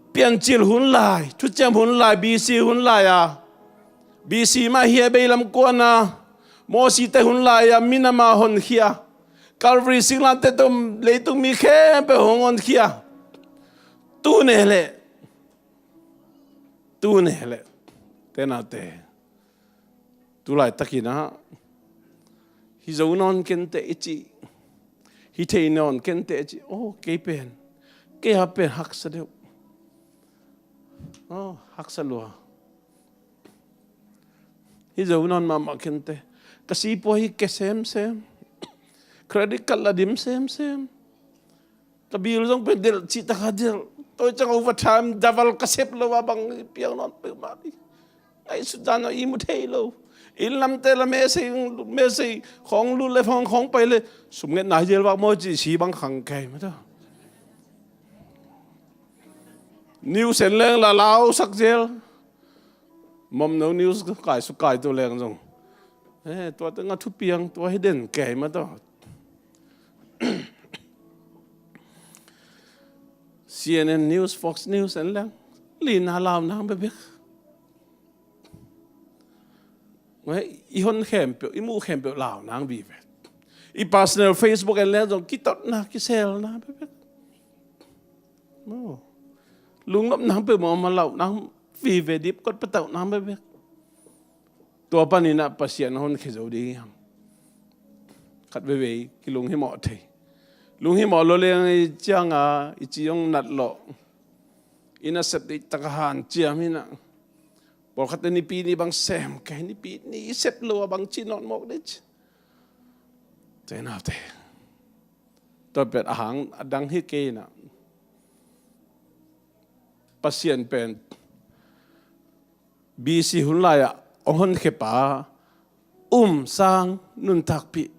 pian chil hun lai thu cham hun lai BC hun lai ya BC ma hia be lam ko na mo si te hun lai ya minama hon khia Calvary singlam te tum leitung mi khem pe hongon khia tu ne le te na te tu lai takina hi zo non ken te ichi hi te non ken te ichi oh ke pen ke ha pen hak sa de oh hak sa lo hi zo non ma ken te kasi po hi ke sem credit card la dim sem cái bill giống bên del chỉ ta cái del tôi chẳng overtime double cái xếp lâu bằng piang non bự mà đi ai sudah nó imut hay lâu in làm thế là mấy say không luôn lấy không bay lên sum nghe nãy giờ vào mỗi chỉ bằng hàng cây mà thôi news sen lên là lao sắc gel mom no news cái tôi lên rồi tôi từng ngắt thu piang tôi hay đến cây mà thôi CNN News, Fox News and lang lina lam nang bebek. Ngai ihon khempe imu khempe lao nang bi ve. I personal Facebook and lang kitot na kisel na bebek. No. Lung lop nang pe mo malau nang vi ve dip kot patau nang bebek. Tua panina pasien hon khizo di ham. Khat ve ve kilung hi mo thei. Lung hi mo lo le chiang a I chi yong nat lo ina set di takahan chiam hina por khat ni pi ni bang sem kai ni pi ni set lo bang chinon mok dich te na te to pet ahang adang hi ke na pasien pen BC hunlaya ohon khepa sang nun tak pi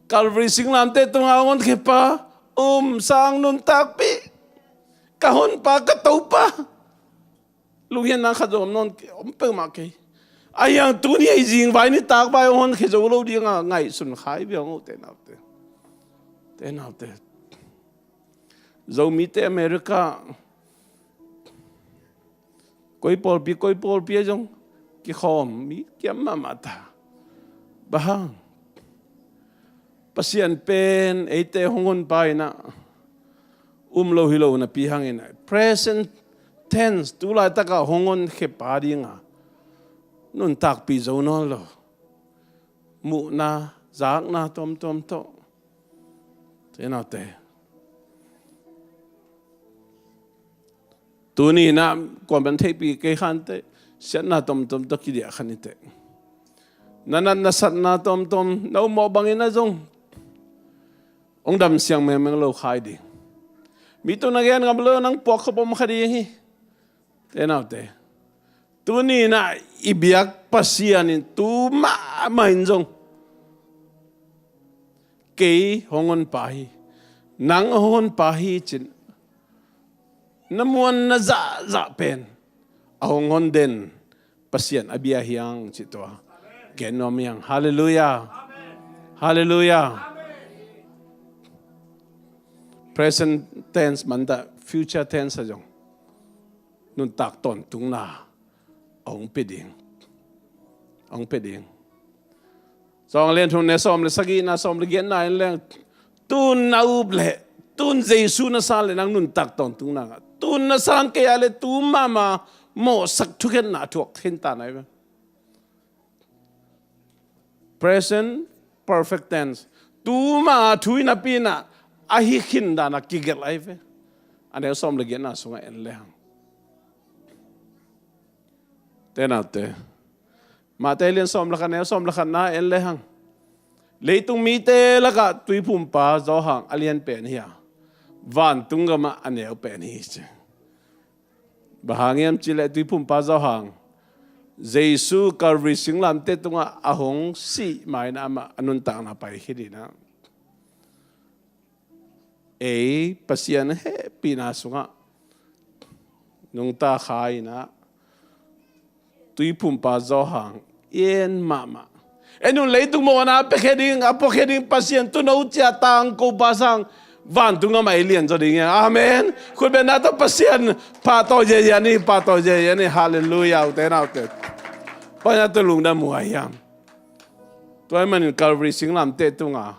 Calvary singlam te tung awan ke pa sang nun takpi kahon pa kataw pa lugyan na kadom non pe ma ke ayang tunia izing vai ni tak ba on ke zo lo di nga ngai sun khai biang te na te zo mi te America koi pol pi jong ki khom mi kiam ma mata bahang pasien pen ete hongon pai na lo hilo na pihangin present tense tulai taka hongon khepa dinga nun tak pi zo no lo mu na zak na tom to te na te tuni na kon te pi ke khan te sian na tom to ki dia khanite nanan na sat na tom no mo bangin na zong ông đam siang me lo khai đi mi tu na gen ngam lo nang pok khopom khadi hi te nào te tu ni na ibiak pasian in tu ma in jong ke hongon pa hi nang hongon pa hi chin namuan na za pen ahongon den pasian abia hiang chitwa genom yang hallelujah hallelujah present tense manda future tense ajong nun tak ton tung na ong peding song len thun ne som le sagi na som le gen na leng tun na up le tun jesu na sal le nang nun tak ton tung na tun na san ke ale tu mama mo sak thuken na thok thin ta nai present perfect tense tu ma thui na pi na ahi khin da na kigel ai ve ane som le gen na sunga en le hang tenate ma te len som la kan na en le hang leitung mi te la ka tui phum pa zo hang alien pen hiya van tunga ma ane pen hi che bahangem chile tui phum pa zo hang jesu Calvary singlam te tunga ahong si mai na ma anun ta na pai hidi na pasian he pinasunga nung ta khai na tui pumpa zo hang yen mama enun leitung mo na apokheding pasian tu no cha tang ko basang van tunga mai lien zo ding amen khut be na to pasian pa to je yani hallelujah te na te pa na to lung da mu ayam toy man Calvary singlam te tunga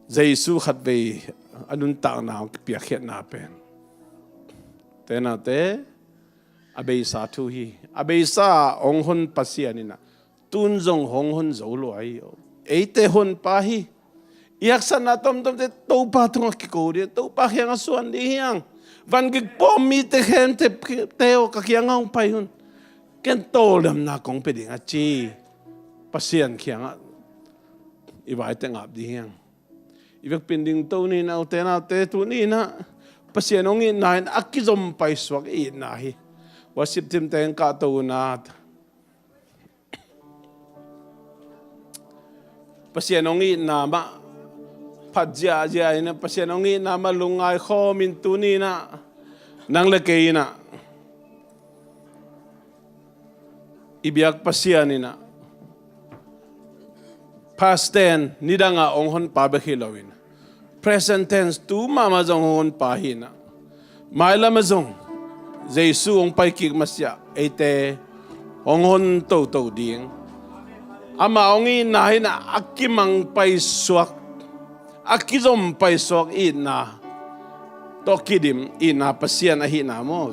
jesu khat be anun ta na pia khet na pen te na te abei sa thu hi abei sa ong hon pasianina tun jong hong hon zo lo ai eite hon pa hi yak san na tom te to pa thong ki ko de to pa hyang suan di hyang van ki pom mi te khen te o ka kyang ong pai hun ken to lam na kong pe ding a chi pasian kyang i vai te ngap di hyang Ivek pinding to ni na te tu ni na pasien ong in na akizom pai swak i na hi worship team teng ka to na pasien ong in na ma pajia ja ina pasien ong in na ma lungai kho min tu ni na nang le ke na ibiak pasian ina past tense nidanga onghon pa ba khilawin present tense tu mama jong hon pa hina maila ma jong jesu ong pai ki masya ete onghon to ding ama ongi na hina akimang pai swak akizom pai swak ina to kidim ina pasian a hina mo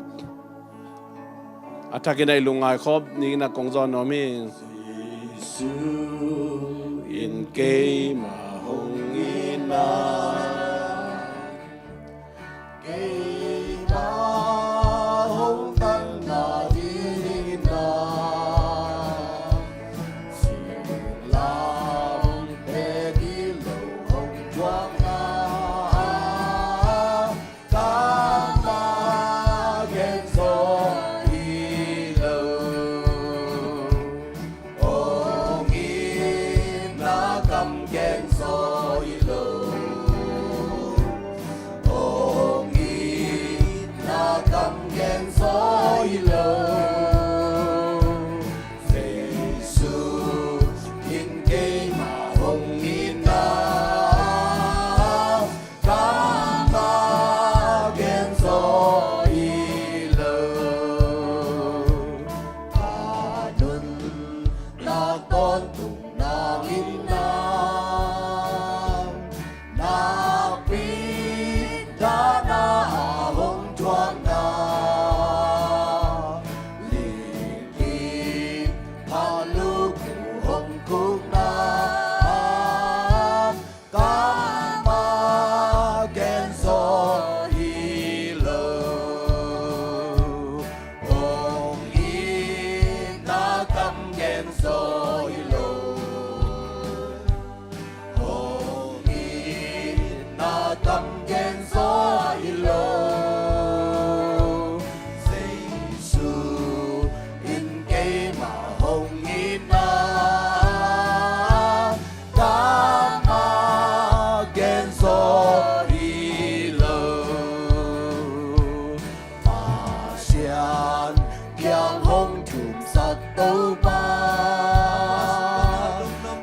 atakin ay lungai khop ni na kongzon no mi in kay mahong ina kay mahong tang na ina silang pegilo hong juang na kama genso ilo ong ina kam genso ilo ong ina kam genso ilo Jesu in kay mahong ina kama genso ilo anun na ton tung na ina na pita na ahong chuang na lili haluk hong kuk na kama genso ilo ong ina kam genso ilo ong ina kam genso ilo Jesu in kay mahong ina kama genso ilo Pasian kyang hong chum sat tâu ba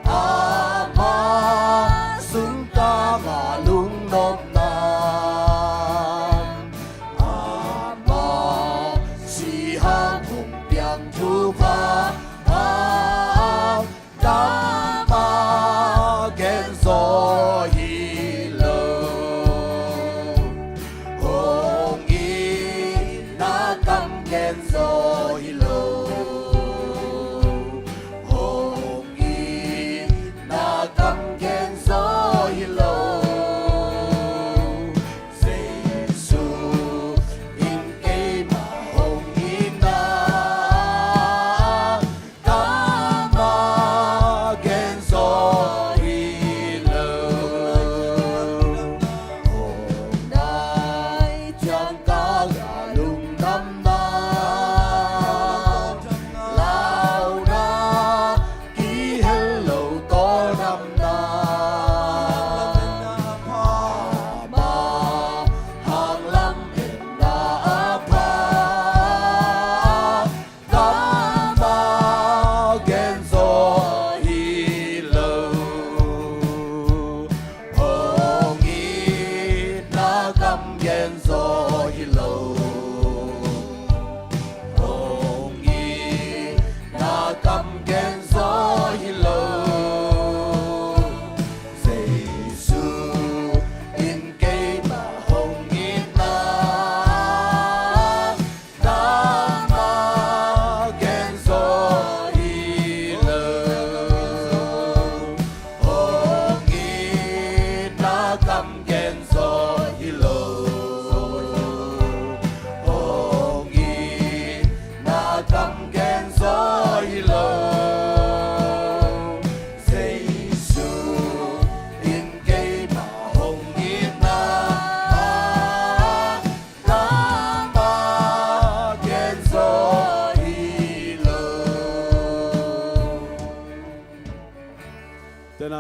ama sung ta ngà lung nom na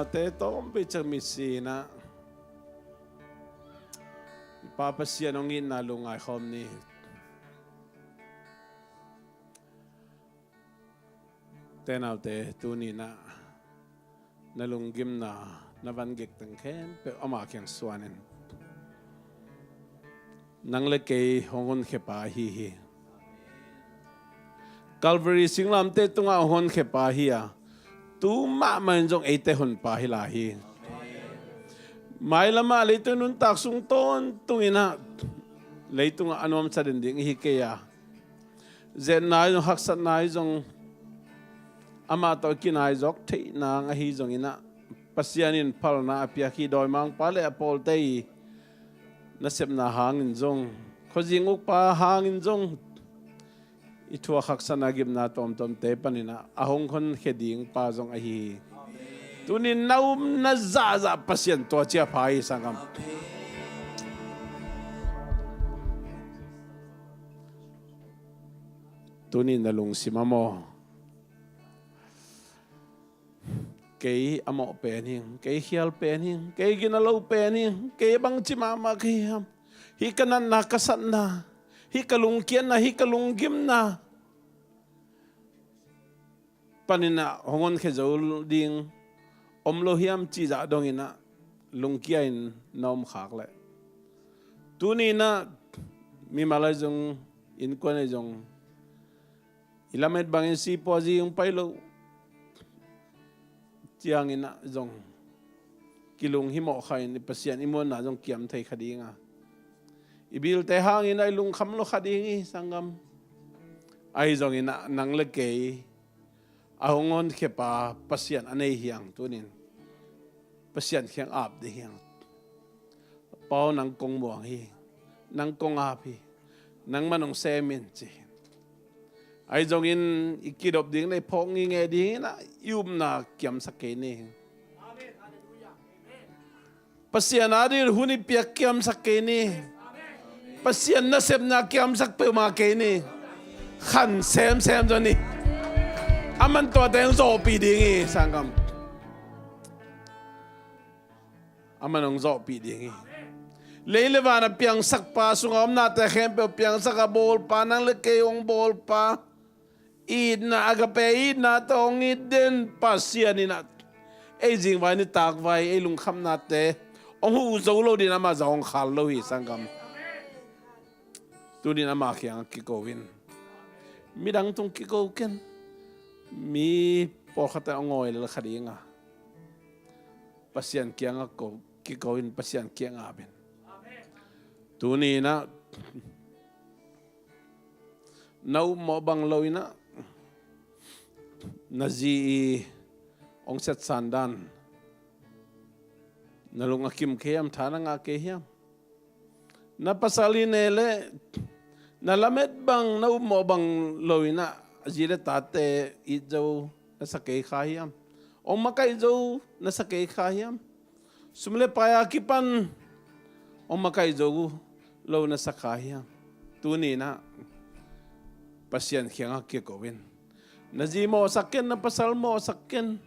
nào thế tóm bị chăng mì na Papa siya nong in na lungay hom ni tenaw te tuni na nalunggim na nabanggik tang kem pe ama kyang swanen nang lekay hongon khepa hi Calvary singlam te tunga hon khepa hi tu ma man jong ate hon pa hi la hi mai lama leito nun taksung ton tungina leito nga anom sa dinding hikeya zen na yung haksan na yung ama to kinay jok te na nga hi jong ina pasyanin pal na apyaki doy mang pale apol te nasep na hangin jong khojinguk pa hangin jong itu haksan agim na tom te panina ahong kon heding pa jong ahi tunin naum na zaza pasien to chia phai sangam tunin nalung simamo kay amo pening kay hial pening kay ginalaw pening kay bang chimama kayam hikanan nakasan na hikalungkian na hikalunggim na panina hongon khejol ding omlohiam chi za dong ina lungkiain nom khak le tuni na mi malai jong in ko ne jong ilamet bangin si poji yung pailo tiang ina jong kilung himo khain pasian imon na jong kiam thai khadinga ibil te hangin ai lung kham lo khadingi sangam ai jong ina nang le ke ahongon kepa pasian anei hiang tunin pasian khiang ap de hiang pau nang kong muang hi nang kong api nang manong semen chi ai jong in ikidop ding nei phong nge ding na yum na kiam sake ne amen hallelujah amen pasian adir huni piak kiam sake ne pasian na sep na kiam sak pe ma ke ne khan sem do ni aman to teng zo pi dingi sangam amanong zo pi dingi leile wana piang sak pa sungam na ta khem pe piang sak bol pa nang le ke ong bol pa id na agape id na tong id den pasian ni na e jing vai ni tak vai e lung kham na te ong hu zo lo din ama zong khal lo hi sangam tu din ama kyang ki ko win midang tung ki ko ken mi po khata ngoi la khadinga pasian kianga ko ki koin pasian kianga ben tuni na nau mo bang loina nazi ong set sandan nalung akim kayam thana nga kayam napasali nele nalamet bang nau mo bang loina Azira tate ijo nasa kay khayam. O makay jo nasa kay khayam. Sumle paya kipan o makay jo lo nasa khayam. Tuni na pasyan kiyang kikowin. Naji mo sakin na pasal mo sakin.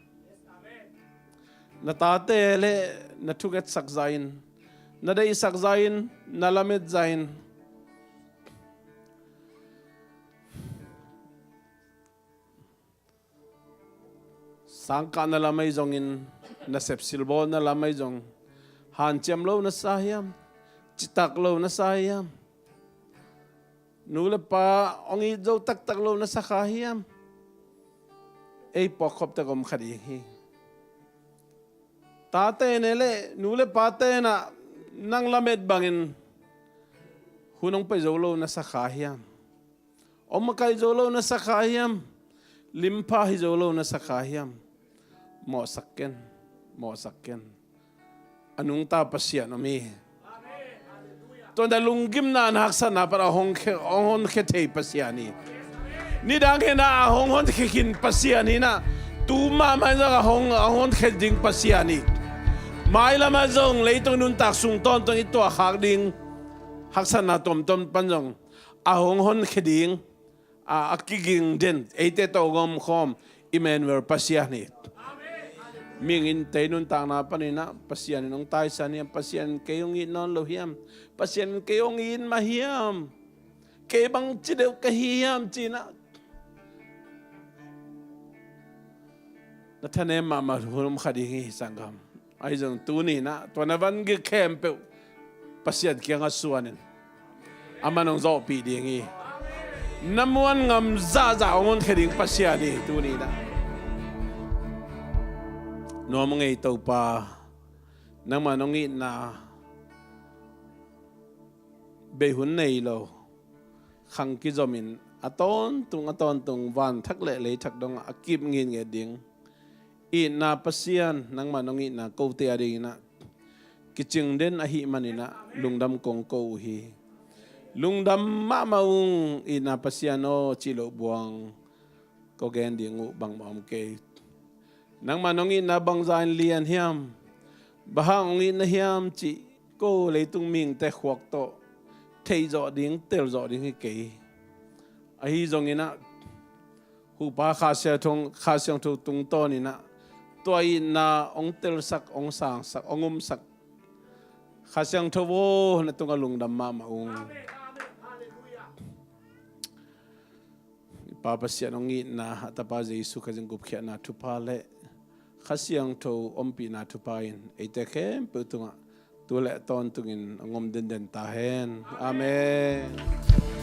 Na tate le natugat sakzain. Naday sakzain nalamit zain. Sangka na lamay zongin nasep silbo na lamay zong hancham lo na sayam chitak lo na sayam nula pa ongi zo tak lo na sakahiyam ay pokop ta kom khadihi tate nele nula pate na nang lamed bangin hunong pa zolo na sakahiyam o makay zolo na sakahiyam limpa hi zolo na sakahiyam mo sakken anong tapasyan ami to da lunggim na naksa na para hong khetei pasyani ni dang na hong khikin pasyani na tu ma ma na hong kheding pasyani mai lama jong leitong nun tak sung ton tong ito hak ding haksa na tom panjong hong kheding akiging den ete to gom khom Emmanuel pasyani miệng in tây nun tang na panina pasian nong tai sania pasian kayong in non lo hiam pasian kayong in ma hiam kay bang chideu ka hiam china na thane ma hulum khadingi sangam ai jong tu ni na to na van ge kem pe pasian kia nga suanin amanong zo pi dingi namuan ngam za ngon khading pasian ni tu ni na no mo ngai to pa nang manong i na be hun nei lo khang ki zomin aton tung van thak le thak dong akip ngin nge ding i na pasian nang manong i na ko te ari na kiching den a hi manina lungdam kong ko hi lungdam ma maung i na pasiano chilo buang ko gen dingu bang mam ke nang manong i na bang zain lian hiam bahang i na hiam chi ko leitung ming te khwak to thei zo ding tel zo ding ke a hi zong ina hu pa kha siang thong tung to ni na toy na ong tel sak ong sang sak ongum sak kha siang tho wo na tung alung dam ma ung papa sia nong i na ta pa jesu ka jing gup khia na thu pa le kha siang tho om pi na thu pa in e te khem pu tunga tu le ton tungin ngom den ta hen amen